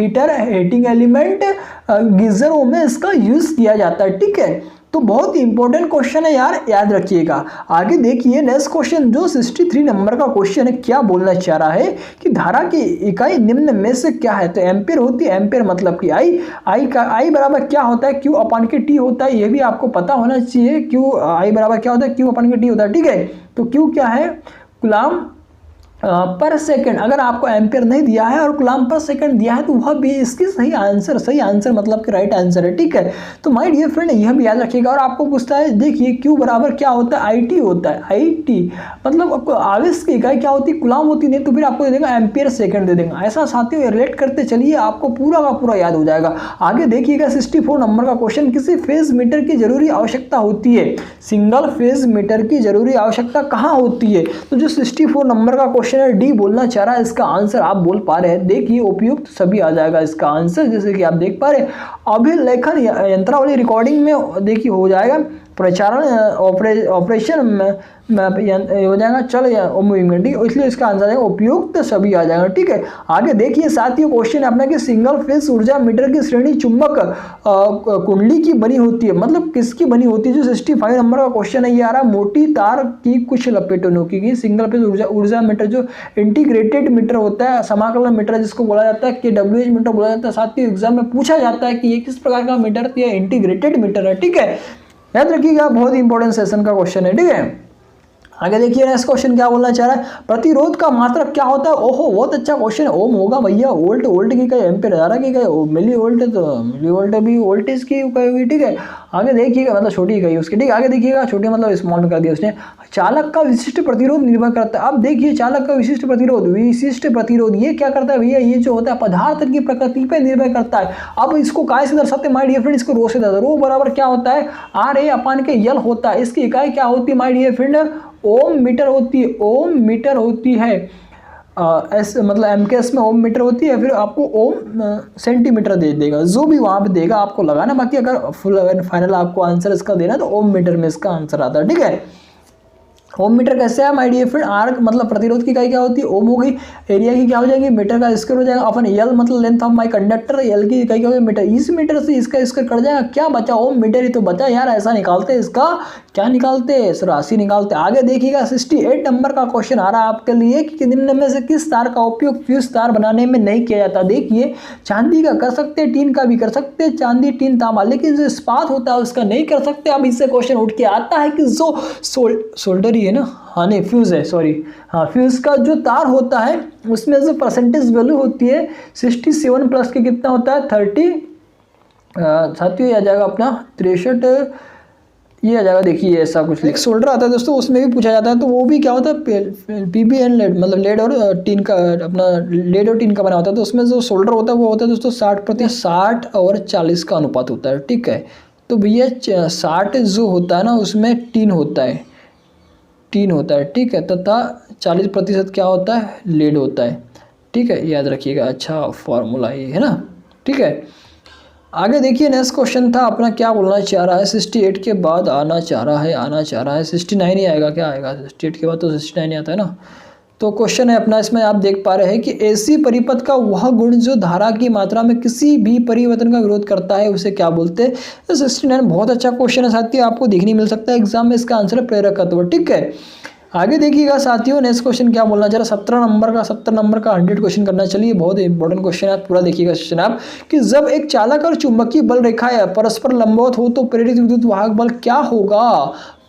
हीटिंग एलिमेंट गीजरों में इसका यूज किया जाता है। ठीक है, तो बहुत इंपॉर्टेंट क्वेश्चन है यार, याद रखिएगा। आगे देखिए नेक्स्ट क्वेश्चन जो 63 नंबर का क्वेश्चन है, क्या बोलना चाह रहा है कि धारा की इकाई निम्न में से क्या है। तो एम्पेयर होती है, एम्पेयर मतलब कि आई का आई बराबर क्या होता है, क्यू अपन के टी होता है, ये भी आपको पता होना चाहिए। क्यू आई बराबर क्या होता है, क्यू अपन के टी होता है। ठीक है, तो क्यू क्या है, कूलम पर सेकंड। अगर आपको एम्पेयर नहीं दिया है और कूलम पर सेकंड दिया है तो वह भी इसकी सही आंसर मतलब कि राइट आंसर है। ठीक है, तो माय डियर फ्रेंड यह भी याद रखिएगा। और आपको पूछता है देखिए क्यू बराबर क्या होता है, आईटी होता है, आईटी मतलब आपको आवेश की इकाई क्या होती है, कूलम होती नहीं, तो फिर आपको दे देगा एम्पेयर सेकंड दे देगा। ऐसा साथियों रिलेट करते चलिए, आपको पूरा का पूरा याद हो जाएगा। आगे देखिएगा 64 नंबर का क्वेश्चन, किसी फेज मीटर की जरूरी आवश्यकता होती है, सिंगल फेज मीटर की जरूरी आवश्यकता कहाँ होती है। तो जो 64 नंबर का क्वेश्चन डी बोलना चाह रहा है, इसका आंसर आप बोल पा रहे हैं, देखिए उपयुक्त सभी आ जाएगा इसका आंसर, जैसे कि आप देख पा रहे हैं अभिलेखन यंत्रावली रिकॉर्डिंग में देखिए हो जाएगा, प्रचारण ऑपरेशन में हो जाएगा, चल या मूवमेंट। ठीक है, इसलिए इसका आंसर आएगा उपयुक्त सभी आ जाएगा। ठीक है, आगे देखिए साथियों क्वेश्चन अपना कि सिंगल फेज ऊर्जा मीटर की श्रेणी चुंबक कुंडली की बनी होती है, मतलब किसकी बनी होती है। जो 65 नंबर का क्वेश्चन है ये आ रहा है, मोटी तार की कुछ लपेटों की। सिंगल फेज ऊर्जा मीटर जो इंटीग्रेटेड मीटर होता है, समाकलन मीटर जिसको बोला जाता है, KWH मीटर बोला जाता है। साथियों एग्जाम में पूछा जाता है कि ये किस प्रकार का मीटर है, इंटीग्रेटेड मीटर है। ठीक है, याद रखिएगा, बहुत इंपॉर्टेंट सेशन का क्वेश्चन है। ठीक है, आगे देखिए नेक्स्ट क्वेश्चन क्या बोलना चाह रहा है, प्रतिरोध का मात्रक क्या होता है। ओहो बहुत अच्छा क्वेश्चन है। ओम होगा भैया, वोल्ट वोल्ट की कहे, एम्पीयर धारा की कहे, मिली वोल्ट तो मिली वोल्ट भी वोल्टेज की कहेगी, ठीक है। आगे देखिएगा, मतलब छोटी कही उसकी, ठीक है। आगे देखिएगा, छोटी मतलब स्मॉल में कर दिया उसने। चालक का विशिष्ट प्रतिरोध निर्भर करता है। अब देखिए चालक का विशिष्ट प्रतिरोध ये क्या करता है भैया, ये जो होता है पदार्थ की प्रकृति पे निर्भर करता है। अब इसको काय से दर्शाते हैं माय डियर फ्रेंड, इसको रो से दर्शाते। रो बराबर क्या होता है, आर ए अपान के यल होता है। इसकी इकाई क्या होती है my dear friend, ohm meter होती है। ओम मीटर होती है, ऐसे मतलब एमकेएस में ओम मीटर होती है, फिर आपको ओम सेंटीमीटर दे देगा, जो भी वहाँ पे देगा आपको लगाना। बाकी अगर फुल फाइनल आपको आंसर इसका देना तो ओम मीटर में इसका आंसर आता है, ठीक है। ओम मीटर कैसे है माय डियर फ्रेंड, आर मतलब प्रतिरोध की इकाई क्या होती है, ओम हो गई। एरिया की क्या हो जाएगी, मीटर का स्क्वायर हो जाएगा। अपन यल मतलब लेंथ ऑफ माय कंडक्टर, यल की इकाई क्या होगी मीटर। इस मीटर से इसका स्क्वायर कट जाएगा, क्या बचा, ओम मीटर ही तो बचा यार। ऐसा निकालते इसका क्या निकालते, राशि निकालते। आगे देखिएगा 68 नंबर का क्वेश्चन आ रहा है आपके लिए कि निम्न में से किस तार का उपयोग फ्यूज तार बनाने में नहीं किया जाता। देखिए चांदी का कर सकते, टीन का भी कर सकते, चांदी टीन तांबा, लेकिन जो इस्पात होता है उसका नहीं कर सकते। अब इससे क्वेश्चन उठ के आता है कि जो सोल्डर है ना, हाँ नहीं फ्यूज़ है, सॉरी, हाँ फ्यूज़ का जो तार होता है उसमें जो परसेंटेज वैल्यू होती है 67 प्लस के कितना होता है 30, साथियों ये आ जाएगा अपना 63, ये आ जाएगा। देखिए ऐसा कुछ लिख सोल्डर आता है दोस्तों, उसमें भी पूछा जाता है। तो वो भी क्या होता है पीबीएन लेड, मतलब लेड और टीन का, अपना लेड और टीन का बना होता है। तो उसमें जो सोल्डर होता है वो होता है दोस्तों 60 और 40 का अनुपात होता है, ठीक है। तो भैया 60 जो होता है ना उसमें टीन होता है, ठीक है, तथा 40% क्या होता है, लेड होता है, ठीक है, याद रखिएगा। अच्छा फॉर्मूला ये है ना, ठीक है। आगे देखिए नेक्स्ट क्वेश्चन था अपना, क्या बोलना चाह रहा है, 68 के बाद आना चाह रहा है 69 ही आएगा, क्या आएगा 68 के बाद तो 69 ही आता है ना। तो क्वेश्चन है अपना, इसमें आप देख पा रहे हैं कि एसी परिपथ का वह गुण जो धारा की मात्रा में किसी भी परिवर्तन का विरोध करता है उसे क्या बोलते हैं। तो 69 बहुत अच्छा क्वेश्चन है साथियों, आपको देखने मिल सकता है एग्जाम में। इसका आंसर है प्रेरकत्व, ठीक है। आगे देखिएगा साथियों नेक्स्ट क्वेश्चन क्या बोलना चाह रहा है, 70 नंबर का 100 क्वेश्चन करना। चलिए बहुत इंपॉर्टेंट क्वेश्चन है, पूरा देखिएगा क्वेश्चन आप, कि जब एक चालक और चुंबकीय बल रेखाएं परस्पर लंबवत हो तो प्रेरित विद्युत वाहक बल क्या होगा।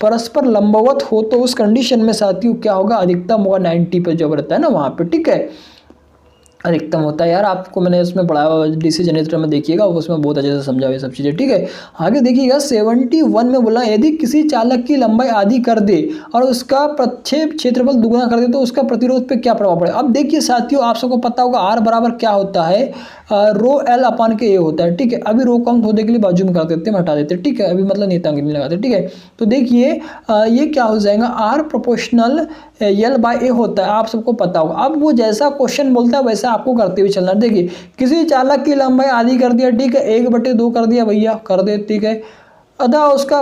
परस्पर लंबवत हो तो उस कंडीशन में साथियों क्या होगा, अधिकतम होगा 90 पे, जब रहता है ना वहाँ पे, ठीक है, अधिकतम होता है यार। आपको मैंने इसमें पढ़ाया डीसी जनरेटर में, देखिएगा उसमें बहुत अच्छे से समझा हुआ सब चीज़ें, ठीक है। आगे देखिएगा 71 में बोला, यदि किसी चालक की लंबाई आधी कर दे और उसका प्रक्षेप क्षेत्रफल दुगुना कर दे तो उसका प्रतिरोध पे क्या प्रभाव पड़े। अब देखिए साथियों आप सबको पता होगा आर बराबर क्या होता है, रो एल अपान के ए होता है, ठीक है। अभी रो काउंट होने के लिए बाजू में कर देते हैं, हटा देते हैं, ठीक है। अभी मतलब नेतांग नहीं लगाते, ठीक है। तो देखिए ये क्या हो जाएगा, आर प्रोपोर्शनल एल बाय ए होता है, आप सबको पता होगा। अब वो जैसा क्वेश्चन बोलता है वैसा आपको करते हुए चलना। देखिए किसी चालक की लंबाई आधी कर दिया, ठीक है, 1/2 कर दिया भैया, कर दे, ठीक है। अतः उसका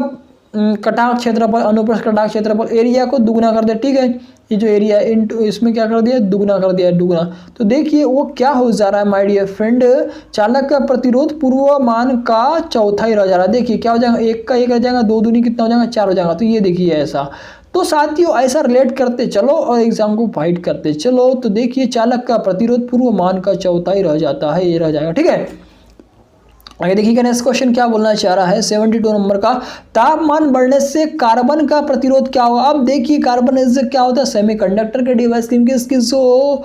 कटाक क्षेत्रफल, अनुप्रस्थ कटाक क्षेत्रफल, एरिया को दुगुना कर दे, ठीक है। ये जो एरिया इनटू इसमें क्या कर दिया, दुगुना कर दिया, दुगुना। तो देखिए वो क्या हो जा रहा है माय डियर फ्रेंड, चालक का प्रतिरोध पूर्वमान का चौथाई रह जा रहा है। देखिए क्या हो जाएगा, 1 का 1 रह जाएगा, 2 दूनी कितना हो जाएगा, 4 हो जाएगा। तो ये देखिए ऐसा, तो साथियों ऐसा रिलेट करते चलो और एग्जाम को फाइट करते चलो। तो देखिए चालक का प्रतिरोध पूर्वमान का चौथाई रह जाता है, ये रह जाएगा, ठीक है। आगे देखिए नेक्स्ट क्वेश्चन क्या बोलना चाह रहा है, 72 नंबर का, तापमान बढ़ने से कार्बन का प्रतिरोध क्या होगा। अब देखिए कार्बन इससे क्या होता है, सेमीकंडक्टर के डिवाइस, क्योंकि इसकी जो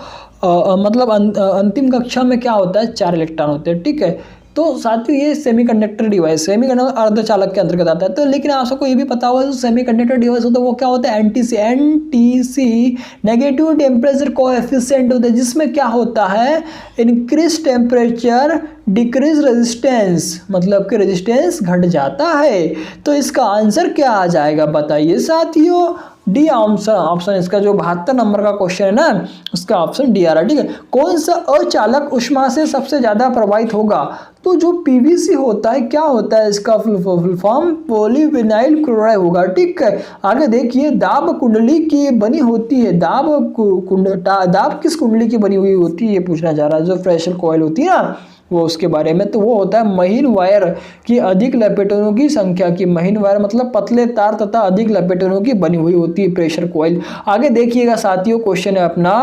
मतलब अंतिम कक्षा में क्या होता है, 4 इलेक्ट्रॉन होते हैं, ठीक है। तो साथियों ये सेमीकंडक्टर डिवाइस, सेमीकंडक्टर अर्धचालक के अंतर्गत आता है। तो लेकिन आप सबको ये भी पता होगा जो सेमीकंडक्टर डिवाइस होता है वो क्या होता है, एनटीसी नेगेटिव टेम्परेचर कोएफिशिएंट होता है, जिसमें क्या होता है, इंक्रीज टेम्परेचर डिक्रीज रेजिस्टेंस, मतलब कि रेजिस्टेंस घट जाता है। तो इसका आंसर क्या आ जाएगा बताइए साथियों, डी ऑप्शन इसका जो 72 नंबर का क्वेश्चन है ना उसका ऑप्शन डी आ रहा है, ठीक है। कौन सा अचालक ऊष्मा से सबसे ज्यादा प्रभावित होगा। तो जो पीवीसी होता है, क्या होता है इसका फुल फॉर्म, पॉलीविनाइल क्लोराइड होगा, ठीक है। आगे देखिए दाब कुंडली की बनी होती है, दाब किस कुंडली की बनी हुई होती है ये पूछना चाह रहा है, जो प्रेशर कॉइल होती है ना वो उसके बारे में। तो वो होता है महीन वायर की अधिक लपेटों की संख्या की, महीन वायर मतलब पतले तार तथा अधिक लपेटों की बनी हुई होती है प्रेशर कॉइल। आगे देखिएगा साथियों क्वेश्चन है अपना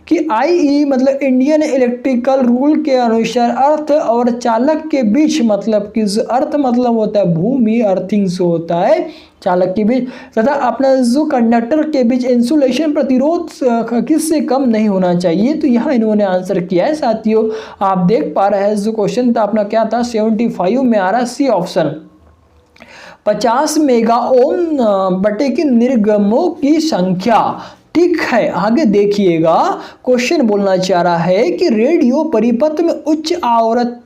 कि आईई मतलब इंडियन इलेक्ट्रिकल रूल के अनुसार अर्थ और चालक के बीच, मतलब कि अर्थ मतलब होता है भूमि, अर्थिंग से होता है चालक के बीच तथा अपना जो कंडक्टर के बीच इंसुलेशन प्रतिरोध किससे कम नहीं होना चाहिए। तो यहाँ इन्होंने आंसर किया है साथियों। आप देख पा रहे हैं जो क्वेश्चन था अपना क्या था 75 में आ रहा है सी ऑप्शन। 50 मेगा ओम बटे की निर्गमों की संख्या। ठीक है, आगे देखिएगा क्वेश्चन बोलना चाह रहा है कि रेडियो परिपथ में उच्च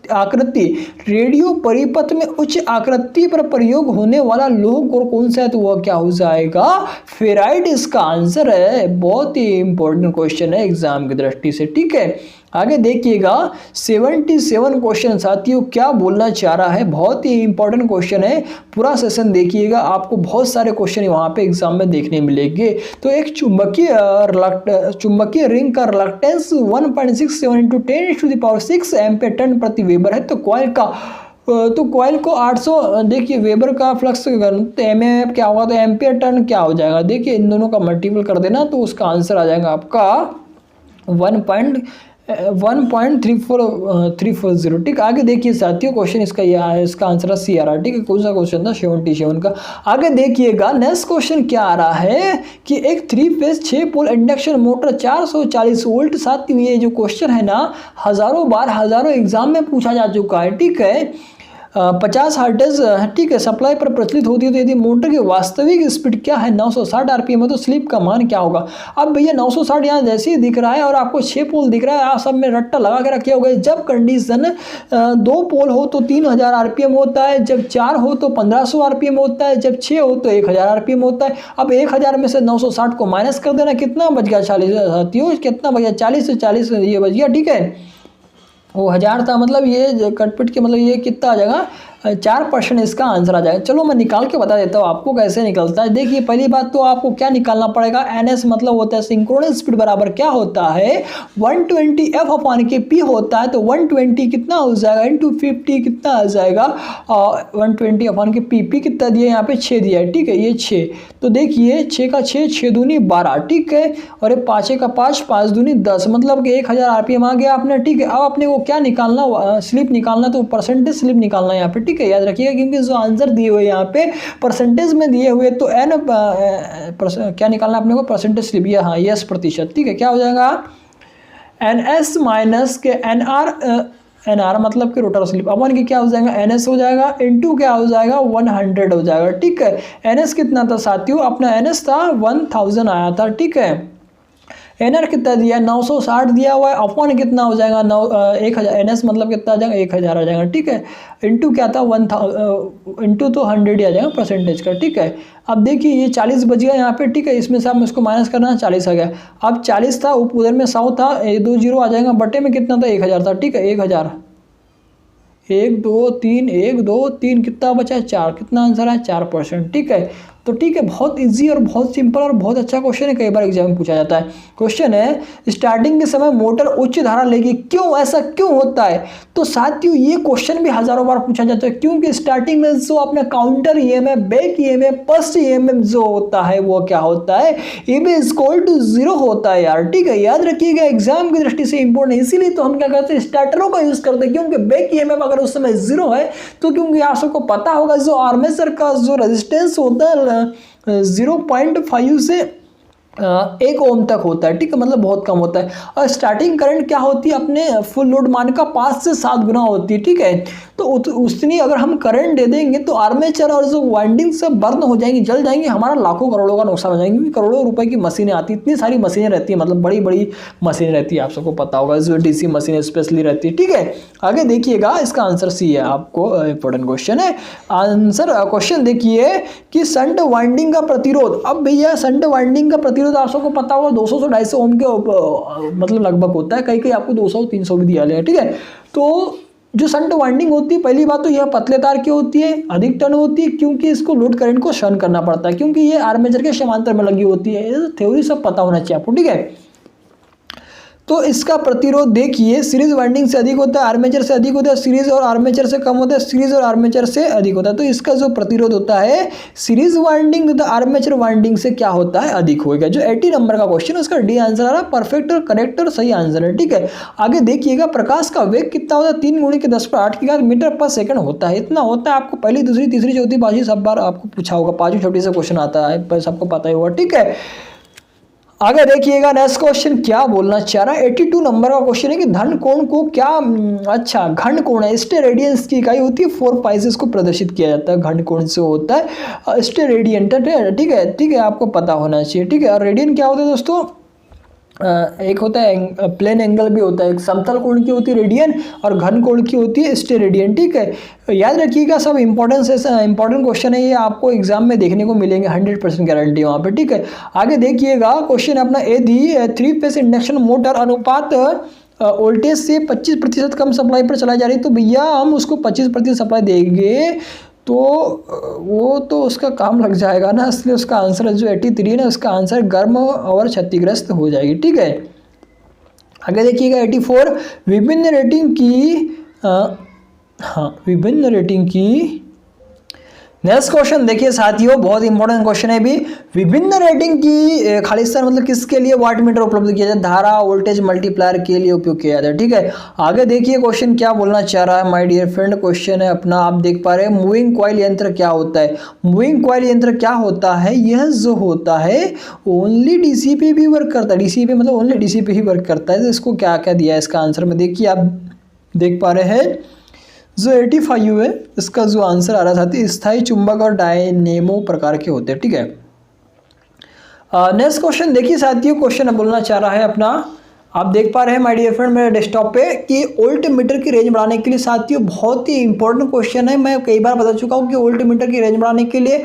आकृति, रेडियो परिपथ में उच्च आकृति पर प्रयोग होने वाला लोह और कौन सा है, तो वह क्या हो जाएगा, फेराइट इसका आंसर है। बहुत ही इंपॉर्टेंट क्वेश्चन है एग्जाम की दृष्टि से। ठीक है, आगे देखिएगा 77 क्वेश्चन साथियों क्या बोलना चाह रहा है, बहुत ही इंपॉर्टेंट क्वेश्चन है। पूरा सेशन देखिएगा, आपको बहुत सारे क्वेश्चन वहाँ पे एग्जाम में देखने मिलेंगे। तो एक चुंबकीय रिंग का रिलक्टेंस 1.67 × 10⁶ एम्पीयर टन प्रति वेबर है। तो कॉइल को 800 देखिए वेबर का फ्लक्स तो एमएफ क्या होगा, तो एम्पीयर टन क्या हो जाएगा, देखिए इन दोनों का मल्टीपल कर देना तो उसका आंसर आ जाएगा आपका 1.3440। ठीक, आगे देखिए साथियों क्वेश्चन इसका इसका आंसर सी आ रहा है। ठीक है, कौन सा क्वेश्चन था 77 का। आगे देखिएगा नेक्स्ट क्वेश्चन क्या आ रहा है कि एक 3 फेज 6 पोल इंडक्शन मोटर 440 वोल्ट। साथियों ये जो क्वेश्चन है ना हजारों बार हजारों एग्जाम में पूछा जा चुका है। ठीक है, 50 हर्ट्ज ठीक है सप्लाई पर प्रचलित होती है तो यदि मोटर की वास्तविक स्पीड क्या है 960 आरपीएम है तो स्लिप का मान क्या होगा। अब भैया 960 यहाँ जैसे ही दिख रहा है और आपको 6 पोल दिख रहा है, आप सब में रट्टा लगा के रखे होगे। जब कंडीशन 2 पोल हो तो 3000 आरपीएम होता है, जब 4 हो तो 1500 आरपीएम होता है, जब 6 हो तो 1000 आरपीएम होता है। अब 1000 में से 960 को माइनस कर देना, कितना बच गया 40 साथियों, कितना बच गया 40 से 40 ये बच गया। ठीक है, वो 1000 था, मतलब ये कटपिट के मतलब ये कितना आ जाएगा 4% इसका आंसर आ जाएगा। चलो मैं निकाल के बता देता हूँ आपको कैसे निकलता है। देखिए पहली बात तो आपको क्या निकालना पड़ेगा, NS मतलब होता है सिंक्रोनस स्पीड बराबर क्या होता है 120 F/P होता है। तो 120 कितना हो जाएगा इंटू 50 कितना आ जाएगा 120 F/P। P कितना दिया यहाँ पे 6 दिया है। ठीक है, ये 6 तो देखिए 6 का 6 6 दूनी 12। ठीक है, और 5 का 5 5 दूनी 10 मतलब कि 1000 आरपीएम आ गया आपने। ठीक है, अब अपने को क्या निकालना स्लिप निकालना, तो परसेंटेज स्लिप निकालना यहाँ पे। ठीक है, याद रखिएगा क्योंकि जो आंसर दिए हुए यहाँ पे परसेंटेज में दिए हुए तो एन क्या निकालना अपने को परसेंटेज स्लिप, ये हाँ यस प्रतिशत। ठीक है, क्या हो जाएगा NS माइनस के NR मतलब कि रोटर स्लिप अपन की क्या हो जाएगा NS हो जाएगा इंटू क्या हो जाएगा 100 हो जाएगा। ठीक है, NS कितना था साथियों, अपना NS था 1000 आया था। ठीक है, NR कितना दिया 960 दिया हुआ है, अपॉन कितना हो जाएगा 1000 NS मतलब कितना आ जाएगा 1000 आ जाएगा। ठीक है, इंटू क्या था 1000 इंटू तो 100 ही आ जाएगा परसेंटेज का। ठीक है, अब देखिए ये 40 बच गया यहाँ पे। ठीक है, इसमें से आप इसको माइनस करना 40 आ गया। अब 40 था उधर में 100 था, 2 0 आ जाएगा, बटे में कितना था 1000 था। ठीक है, 1000 1 2 3 1 2 3 कितना बचा है 4, कितना आंसर है 4%। ठीक है, तो ठीक है बहुत इजी और बहुत सिंपल और बहुत अच्छा क्वेश्चन है, कई बार एग्जाम में पूछा जाता है। क्वेश्चन है स्टार्टिंग के समय मोटर उच्च धारा लेगी, क्यों ऐसा क्यों होता है। तो साथियों ये क्वेश्चन भी हजारों बार पूछा जाता है, क्योंकि स्टार्टिंग में जो अपने counter EMF back EMF first EMF जो होता है वो क्या होता है EB = 0 होता है यार। ठीक है, याद रखिएगा एग्जाम की दृष्टि से इंपॉर्टेंट, इसीलिए तो हम क्या करते हैं स्टार्टरों का यूज करते हैं, क्योंकि बैक ईएमएफ अगर उस समय 0 है तो क्योंकि आप सबको पता होगा जो आर्मेचर का जो रेजिस्टेंस होता है 0.5 से 1 ओम तक होता है। ठीक है, मतलब बहुत कम होता है। और स्टार्टिंग करंट क्या होती है अपने फुल लोड मान का 5 से 7 गुना होती है। ठीक है, तो उतनी अगर हम करंट दे देंगे तो आर्मेचर और जो वाइंडिंग सब बर्न हो जाएंगी, जल जाएंगी, हमारा लाखों करोड़ों का नुकसान हो जाएंगे, क्योंकि करोड़ों रुपए की मशीनें आती है, इतनी सारी मशीनें रहती है, मतलब बड़ी बड़ी मशीनें रहती है, आप सबको पता होगा जो DC मशीन स्पेशली रहती है। ठीक है, आगे देखिएगा इसका आंसर सी है, आपको इंपॉर्टेंट क्वेश्चन है आंसर। क्वेश्चन देखिए कि शंट वाइंडिंग का प्रतिरोध। अब भैया शंट वाइंडिंग का प्रतिरोध आप सबको पता होगा 200 से 250 ओम के मतलब लगभग होता है, कहीं कहीं आपको 200 300 भी दिया है। ठीक है, तो जो शंट वाइंडिंग होती है पहली बात तो यह पतले तार की होती है, अधिक टर्न होती है, क्योंकि इसको लोड करंट को सहन करना पड़ता है, क्योंकि ये आर्मेचर के समांतर में लगी होती है। ये थ्योरी सब पता होना चाहिए आपको। ठीक है, तो इसका प्रतिरोध देखिए सीरीज वाइंडिंग से अधिक होता है, आर्मेचर से अधिक होता है, सीरीज और आर्मेचर से कम होता है, सीरीज और आर्मेचर से अधिक होता है। तो इसका जो प्रतिरोध होता है सीरीज वाइंडिंग तथा आर्मेचर वाइंडिंग से क्या होता है, अधिक होगा। जो 80 नंबर का क्वेश्चन है उसका डी आंसर आ रहा है, परफेक्ट और करेक्ट और सही आंसर है। ठीक है, आगे देखिएगा प्रकाश का वेग कितना होता है, 3 × 10⁸ मीटर पर सेकंड होता है। इतना होता है, आपको पहली दूसरी तीसरी चौथी पांचवी सब बार आपको पूछा होगा, पांचवी छोटी से क्वेश्चन आता है, पर सबको पता ही होगा। ठीक है, आगे देखिएगा नेक्स्ट क्वेश्चन क्या बोलना चाह रहा है। 82 नंबर का क्वेश्चन है कि धन कोण को क्या अच्छा घन कोण है, स्टेरेडियंस की इकाई होती है 4 पाई से इसको प्रदर्शित किया जाता है। घन कोण से होता है स्टेरेडियंट। ठीक है, ठीक है, आपको पता होना चाहिए। ठीक है, और रेडियन क्या होता है दोस्तों, एक होता है प्लेन एंगल भी होता है, एक समतल कोण की होती है रेडियन और घन कोण की होती है स्टेरेडियन। ठीक है, याद रखिएगा सब इंपॉर्टेंट क्वेश्चन है, ये आपको एग्जाम में देखने को मिलेंगे, 100% गारंटी वहाँ पे। ठीक है, आगे देखिएगा क्वेश्चन अपना यदि 3 फेज इंडक्शन मोटर अनुपात वोल्टेज से 25% कम सप्लाई पर चलाई जा रही है, तो भैया हम उसको 25% सप्लाई देंगे तो वो तो उसका काम लग जाएगा ना, इसलिए उसका आंसर जो 83 है ना, उसका आंसर गर्म और क्षतिग्रस्त हो जाएगी। ठीक है, आगे देखिएगा 84 विभिन्न रेटिंग की नेक्स्ट क्वेश्चन देखिए साथियों, बहुत इंपॉर्टेंट क्वेश्चन है भी। विभिन्न रेटिंग की खालिस्तान मतलब किसके लिए वाटमीटर उपलब्ध किया जाता है, धारा वोल्टेज मल्टीप्लायर के लिए उपयोग किया जाता है। ठीक है, आगे देखिए क्वेश्चन क्या बोलना चाह रहा है माय डियर फ्रेंड। क्वेश्चन है अपना, आप देख पा रहे हैं मूविंग कॉइल यंत्र क्या होता है। मूविंग कॉइल यंत्र क्या होता है, यह जो होता है ओनली डीसी पे भी वर्क करता है। डीसी पे मतलब ओनली डीसी पे ही वर्क करता है। तो इसको क्या क्या दिया है इसका आंसर में देखिए, आप देख पा रहे हैं जो 85 है, इसका जो आंसर आ रहा था स्थायी चुंबक और डायनेमो प्रकार के होते हैं। ठीक है, नेक्स्ट क्वेश्चन देखिए साथियों, क्वेश्चन बोलना चाह रहा है अपना, आप देख पा रहे हैं माय डियर फ्रेंड मेरे डेस्कटॉप पे कि वोल्ट मीटर की रेंज बढ़ाने के लिए साथियों बहुत ही इंपॉर्टेंट क्वेश्चन है। मैं कई बार बता चुका हूं कि वोल्ट मीटर की रेंज बढ़ाने के लिए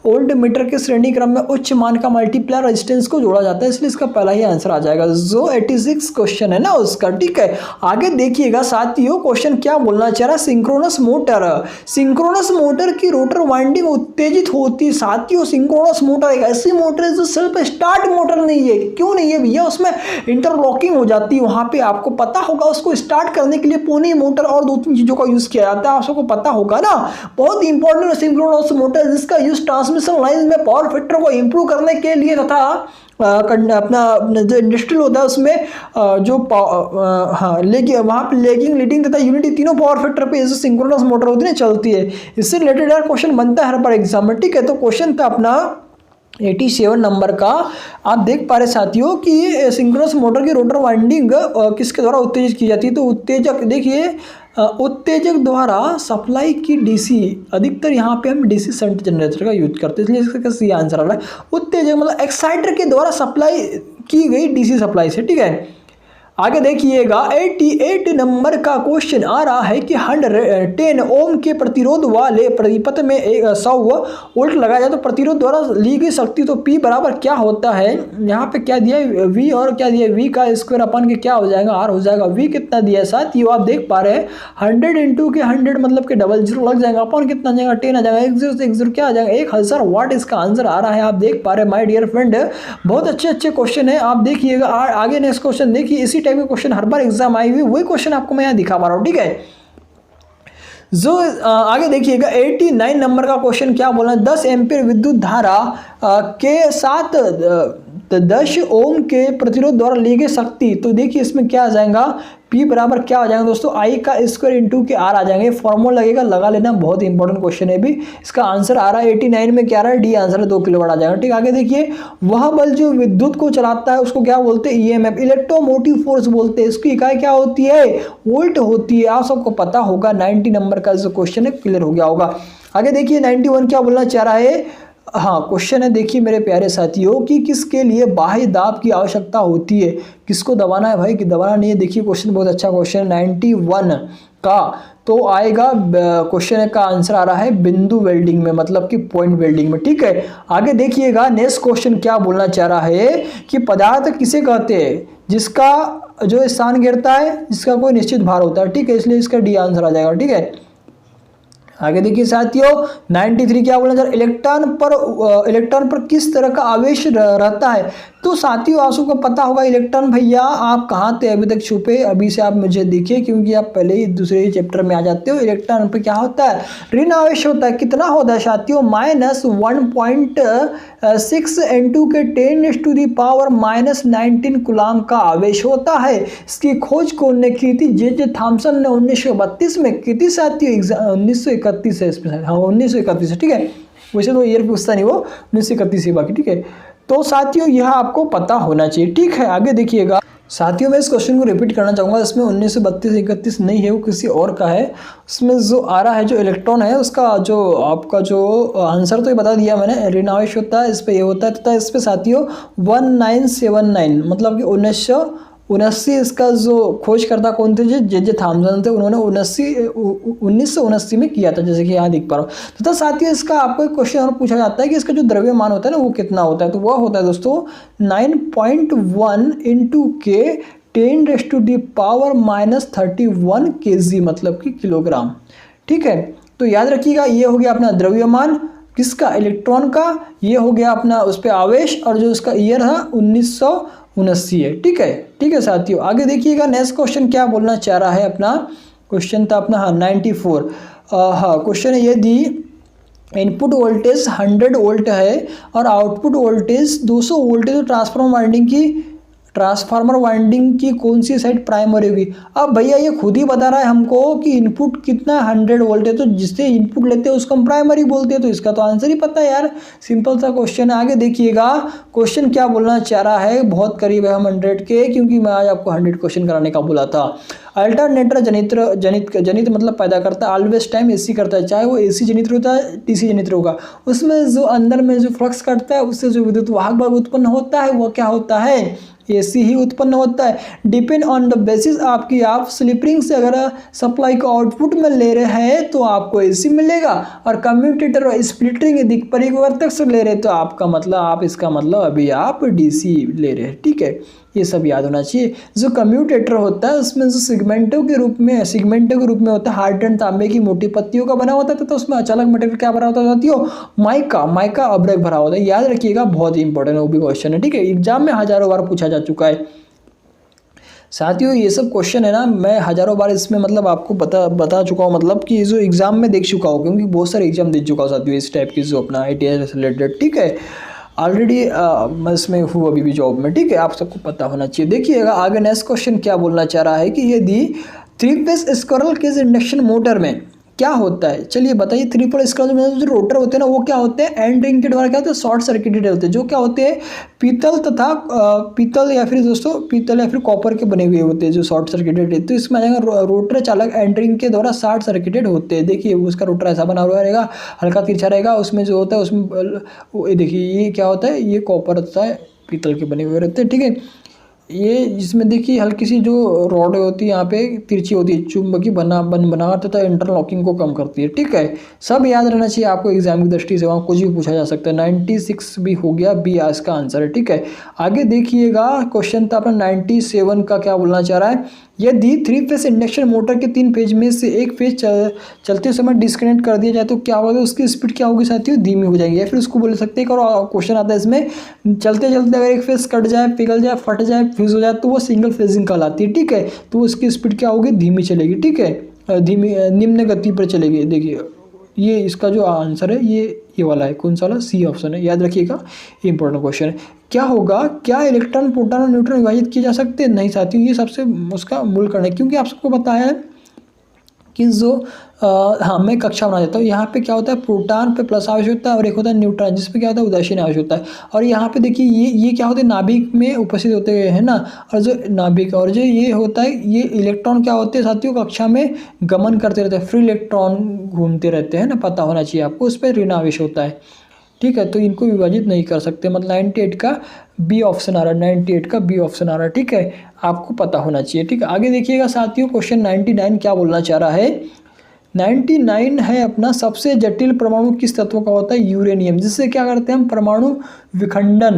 वोल्ट मीटर के श्रेणी क्रम में उच्च मान का मल्टीप्लायर रेजिस्टेंस को जोड़ा जाता है, इसलिए इसका पहला ही आंसर आ जाएगा जो 86 क्वेश्चन है ना उसका। ठीक है, आगे देखिएगा साथियों क्वेश्चन क्या बोलना चाह रहा है, सिंक्रोनस मोटर की रोटर वाइंडिंग उत्तेजित होती है। साथियों सिंक्रोनस मोटर एक ऐसी मोटर है जो सेल्फ स्टार्ट मोटर नहीं है। क्यों नहीं है भैया, उसमें इंटरलॉकिंग हो जाती है, वहां पे आपको पता होगा। उसको स्टार्ट करने के लिए पोनी मोटर और 2-3 चीजों का यूज किया जाता है, आप सबको पता होगा ना। बहुत इंपॉर्टेंट सिंक्रोनस मोटर जिसका यूज ट्रांसमिशन लाइन में पावर फैक्टर को इंप्रूव करने के लिए तथा अपना जो इंडस्ट्रियल होता है उसमें जो वहाँ पे लेगिंग लीडिंग तथा यूनिटी तीनों पावर फैक्टर पे जो सिंक्रोनस मोटर होती है चलती है। इससे रिलेटेड यार क्वेश्चन बनता है हर बार एग्जाम में। ठीक है, तो क्वेश्चन था अपना 87 नंबर का, आप देख पा रहे साथियों कि सिंक्रोनस मोटर की रोटर वाइंडिंग किसके द्वारा उत्तेजित की जाती है। तो उत्तेजक देखिए, उत्तेजक द्वारा सप्लाई की डीसी, अधिकतर यहाँ पे हम डीसी शंट जनरेटर का यूज करते हैं, इसलिए इसका सही आंसर आ रहा है उत्तेजक मतलब एक्साइटर के द्वारा सप्लाई की गई डीसी सप्लाई से। ठीक है, आगे देखिएगा 88 नंबर का क्वेश्चन आ रहा है कि 110 ओम के प्रतिरोध वाले परिपथ में 100 वोल्ट लगाया जाए तो प्रतिरोध द्वारा ली गई शक्ति तो P बराबर क्या होता है। यहाँ पे क्या दिया है V और क्या दिया है V का स्क्वायर अपन के क्या हो जाएगा R हो जाएगा। V कितना दिया है साथियों, आप देख पा रहे हैं 100 × के 100 मतलब के 00 लग जाएगा, अपन कितना आ जाएगा 10 आ जाएगा, 10 से 10 क्या आ जाएगा 1000 वाट इसका आंसर आ रहा है। आप देख पा रहे हैं माय डियर फ्रेंड, बहुत अच्छे क्वेश्चन है। आप देखिएगा आगे नेक्स्ट क्वेश्चन देखिए, इसी टाइप के क्वेश्चन हर बार एग्जाम आई हुई, वही क्वेश्चन आपको मैं यहाँ दिखा पा रहा हूँ। ठीक है, जो आगे देखिएगा 89 नंबर का क्वेश्चन क्या बोला, 10 एम्पीयर विद्युत धारा के साथ 10 ओम के प्रतिरोध द्वारा ली गई शक्ति, तो देखिए इसमें क्या आ जाएगा P बराबर क्या आ जाएगा दोस्तों I का स्क्वायर × के R आ जाएंगे। फॉर्मूला लगेगा, लगा लेना, बहुत इंपॉर्टेंट क्वेश्चन है भी। इसका आंसर आ रहा है 89 में क्या आ रहा है, डी आंसर है 2 किलोवाट आ जाएगा। ठीक, आगे देखिए वह बल जो विद्युत को चलाता है उसको क्या बोलते हैं, EMF इलेक्ट्रोमोटिव फोर्स बोलते हैं। इसकी इकाई क्या होती है, वोल्ट होती है, आप सबको पता होगा। 90 नंबर का जो क्वेश्चन है क्लियर हो गया होगा। आगे देखिए 91 क्या बोलना चाह रहा है, हाँ क्वेश्चन है देखिए मेरे प्यारे साथियों कि किसके लिए बाह्य दाब की आवश्यकता होती है, किसको दबाना है भाई कि दबाना नहीं है। देखिए क्वेश्चन बहुत अच्छा क्वेश्चन 91 का तो आएगा, क्वेश्चन का आंसर आ रहा है बिंदु वेल्डिंग में, मतलब कि पॉइंट वेल्डिंग में। ठीक है, आगे देखिएगा नेक्स्ट क्वेश्चन क्या बोलना चाह रहा है कि पदार्थ किसे कहते हैं जिसका जो स्थान घेरता है, जिसका कोई निश्चित भार होता है। ठीक है, इसलिए इसका डी आंसर आ जाएगा। ठीक है, आगे देखिए साथियों 93 क्या बोलना चाह रहा है, इलेक्ट्रॉन पर किस तरह का आवेश रहता है। तो साथियों आप सबको पता होगा इलेक्ट्रॉन भैया आप कहाँ थे अभी तक छुपे, अभी से आप मुझे दिखे क्योंकि आप पहले ही दूसरे ही चैप्टर में आ जाते हो। इलेक्ट्रॉन पे क्या होता है, ऋण आवेश होता है। कितना होता है साथियों, -1.6 N2 के 10⁻⁻19 कूलाम का आवेश होता है। इसकी खोज कौन ने की थी, जे थॉमसन ने 1932 में की थी साथियों। 1931 है इसमें, हाँ 1931 है, ठीक है। वैसे तो ईयर पूछता नहीं वो, 1931 ही बाकी, ठीक है। तो साथियों यह आपको पता होना चाहिए, ठीक है। आगे देखिएगा साथियों, मैं इस क्वेश्चन को रिपीट करना चाहूँगा। इसमें 1932-31 नहीं है, वो किसी और का है। उसमें जो आ रहा है जो इलेक्ट्रॉन है उसका जो आपका जो आंसर तो ये बता दिया मैंने, ऋण आवेश होता है, इस पर ये होता है तथा इस पर साथियों 1979 मतलब कि 1979 इसका जो खोजकर्ता कौन थे, जे थॉमसन थे, उन्होंने 1979 में किया था, जैसे कि यहाँ देख पा रहा हूँ। तथा साथियों इसका आपको एक क्वेश्चन और पूछा जाता है कि इसका जो द्रव्यमान होता है ना वो कितना होता है, तो वह होता है दोस्तों 9.1 इंटू के 10⁻⁻31 kg मतलब कि किलोग्राम, ठीक है। तो याद रखिएगा ये हो गया अपना द्रव्यमान किसका, इलेक्ट्रॉन का, ये हो गया अपना उस पर आवेश, और जो उसका ईयर है 1979 है, ठीक है। ठीक है साथियों, आगे देखिएगा नेक्स्ट क्वेश्चन क्या बोलना चाह रहा है। अपना क्वेश्चन था अपना 94, क्वेश्चन है यदि इनपुट वोल्टेज 100 वोल्ट है और आउटपुट वोल्टेज 200 वोल्ट है तो ट्रांसफार्मर वाइंडिंग की कौन सी साइड प्राइमरी होगी। अब भैया ये खुद ही बता रहा है हमको कि इनपुट कितना 100 वोल्ट है, तो जिससे इनपुट लेते हैं उसको हम प्राइमरी बोलते हैं, तो इसका तो आंसर ही पता है यार, सिंपल सा क्वेश्चन है। आगे देखिएगा क्वेश्चन क्या बोलना चाह रहा है, बहुत करीब है हम 100 के, क्योंकि मैं आज आपको 100 क्वेश्चन कराने का बोला था। अल्टरनेटर जनित्र मतलब पैदा करता है, ऑलवेज टाइम एसी करता है, चाहे वो एसी जनित्र होता है टीसी जनित्र होगा, उसमें जो अंदर में जो फ्लक्स कटता है उससे जो विद्युत वाहक बल उत्पन्न होता है वो क्या होता है, एसी ही उत्पन्न होता है। डिपेंड ऑन द बेसिस आपकी आप स्लिप रिंग से अगर सप्लाई को आउटपुट में ले रहे हैं तो आपको एसी मिलेगा, और कम्यूटेटर और स्प्लिट रिंग यदि परिवर्तक से ले रहे हैं तो आपका मतलब आप इसका मतलब अभी आप डीसी ले रहे हैं, ठीक है। ये सब याद होना चाहिए। जो कम्यूटेटर होता है उसमें जो सिगमेंटों के रूप में होता है, हार्डन तांबे की मोटी पत्तियों का बना होता है, तो उसमें अचानक मटेरियल क्या भरा होता है साथियों, माइका अब्रक भरा होता है। याद रखिएगा, बहुत ही इंपॉर्टेंट वो भी क्वेश्चन है, ठीक है। एग्जाम में हजारों बार पूछा जा चुका है साथियों। ये सब क्वेश्चन है ना, मैं हजारों बार इसमें मतलब आपको बता चुका हूँ, मतलब कि जो एग्जाम में देख चुका हूँ, क्योंकि बहुत सारे एग्जाम दे चुका हूँ साथियों इस टाइप की जो अपना ITI से रिलेटेड, ठीक है। ऑलरेडी मैं इसमें हूँ अभी भी जॉब में, ठीक है, आप सबको पता होना चाहिए। देखिएगा आगे नेक्स्ट क्वेश्चन क्या बोलना चाह रहा है कि यदि 3 phase squirrel cage induction motor में क्या होता है, चलिए बताइए। 3 फेज स्क्विरल में जो रोटर होते हैं ना वो क्या होते हैं, एंड रिंग के द्वारा क्या होते हैं, शॉर्ट सर्किटेड होते हैं, जो क्या होते हैं पीतल या फिर कॉपर के बने हुए होते हैं जो शॉर्ट सर्किटेड है। तो इसमें आ जाएगा रोटर चालक एंड रिंग के द्वारा शॉर्ट सर्किटेड होते हैं। देखिए उसका रोटर ऐसा बना हुआ रहेगा, हल्का तिरछा रहेगा, उसमें जो होता है उसमें देखिए ये क्या होता है, ये कॉपर होता है, पीतल के बने हुए रहते हैं, ठीक है। ये जिसमें देखिए हल्की सी जो रॉड होती है यहाँ पे तिरछी होती है, चुंबकीय बनावट तथा इंटरलॉकिंग को कम करती है, ठीक है। सब याद रहना चाहिए आपको एग्जाम की दृष्टि से, वहाँ कुछ भी पूछा जा सकता है। 96 भी हो गया, बी आज का आंसर है, ठीक है। आगे देखिएगा क्वेश्चन था अपना 97 का, क्या बोलना चाह रहा है, यदि 3 फेज इंडक्शन मोटर के 3 फेज में से एक फेज चलते समय डिस्कनेक्ट कर दिया जाए तो क्या होगा, उसकी स्पीड क्या होगी साथियों, धीमी हो जाएगी। या फिर उसको बोल सकते हैं, और क्वेश्चन आता है इसमें, चलते अगर एक फेज कट जाए, पिघल जाए, फट जाए, फ्यूज हो जाए तो वो सिंगल फेजिंग कहलाती है, ठीक है। तो उसकी स्पीड क्या होगी, धीमी चलेगी, ठीक है, धीमी निम्न गति पर चलेगी। देखिए ये इसका जो आंसर है ये वाला है, कौन सा वाला, सी ऑप्शन है, याद रखिएगा, इंपॉर्टेंट क्वेश्चन है। क्या होगा, क्या इलेक्ट्रॉन प्रोटॉन और न्यूट्रॉन विभाजित किए जा सकते हैं, नहीं साथियों, ये सबसे उसका मूल कारण है, क्योंकि आप सबको पता है कि जो हाँ मैं कक्षा बना देता हूँ, यहाँ पे क्या होता है, प्रोटॉन पे प्लस आवेश होता है और एक होता है न्यूट्रॉन जिसपे क्या होता है, उदासीन आवेश होता है। और यहाँ पे देखिए ये क्या होते हैं, नाभिक में उपस्थित होते हैं ना, और जो नाभिक और जो ये होता है, ये इलेक्ट्रॉन क्या होते हैं साथियों, कक्षा में गमन करते रहते हैं, फ्री इलेक्ट्रॉन घूमते रहते हैं ना, पता होना चाहिए आपको, उस पर ऋण आवेश होता है, ठीक है। तो इनको विभाजित नहीं कर सकते, मतलब 98 का बी ऑप्शन आ रहा है, 98 का बी ऑप्शन आ रहा है, ठीक है, आपको पता होना चाहिए, ठीक है। आगे देखिएगा साथियों क्वेश्चन 99 क्या बोलना चाह रहा है, 99 है अपना, सबसे जटिल परमाणु किस तत्व का होता है, यूरेनियम, जिससे क्या करते हैं हम परमाणु विखंडन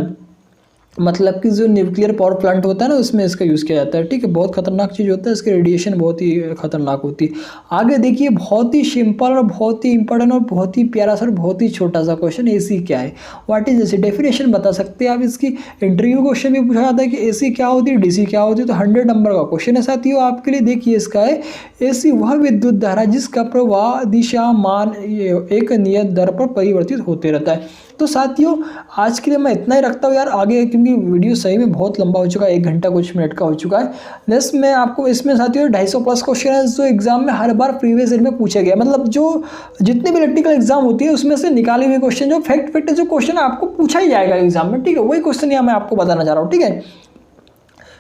मतलब कि जो न्यूक्लियर पावर प्लांट होता है ना उसमें इसका यूज़ किया जाता है। ठीक है, बहुत खतरनाक चीज़ होता है, इसकी रेडिएशन बहुत ही खतरनाक होती है। आगे देखिए, बहुत ही सिंपल और बहुत ही इंपॉर्टेंट और बहुत ही प्यारा सा और बहुत ही छोटा सा क्वेश्चन, एसी क्या है, व्हाट इज एसी, डेफिनेशन बता सकते हैं आप। इसकी इंटरव्यू क्वेश्चन भी पूछा जाता है कि एसी क्या होती है, डीसी क्या होती है, तो 100 नंबर का क्वेश्चन है साथियों आपके लिए। देखिए इसका है, एसी वह विद्युत धारा जिसका प्रवाह दिशा मान एक नियत दर पर परिवर्तित होते रहता है। तो साथियों आज के लिए मैं इतना ही रखता हूँ यार, आगे क्योंकि वीडियो सही में बहुत लंबा हो चुका है, 1 घंटा कुछ मिनट का हो चुका है। नेक्स्ट मैं आपको इसमें साथियों 250 प्लस क्वेश्चन है जो एग्जाम में हर बार प्रीवियस ईयर में पूछे गए, मतलब जो जितने भी इलेक्ट्रिकल एग्जाम होती है उसमें से निकाले हुए क्वेश्चन, जो फैक्ट जो क्वेश्चन आपको पूछा ही जाएगा एग्जाम में। ठीक है, वही क्वेश्चन यहाँ मैं आपको बताना चाह रहा हूँ। ठीक है,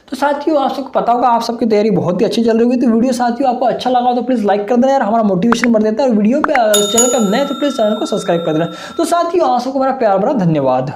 तो साथियों आप सबको पता होगा, आप सबकी तैयारी बहुत ही अच्छी चल रही होगी। तो वीडियो साथियों आपको अच्छा लगा तो प्लीज़ लाइक कर देना यार, हमारा मोटिवेशन बढ़ देता है। और वीडियो पे चैनल पर नए तो प्लीज़ चैनल को सब्सक्राइब कर देना। तो साथियों आप सबको मेरा प्यार भरा धन्यवाद।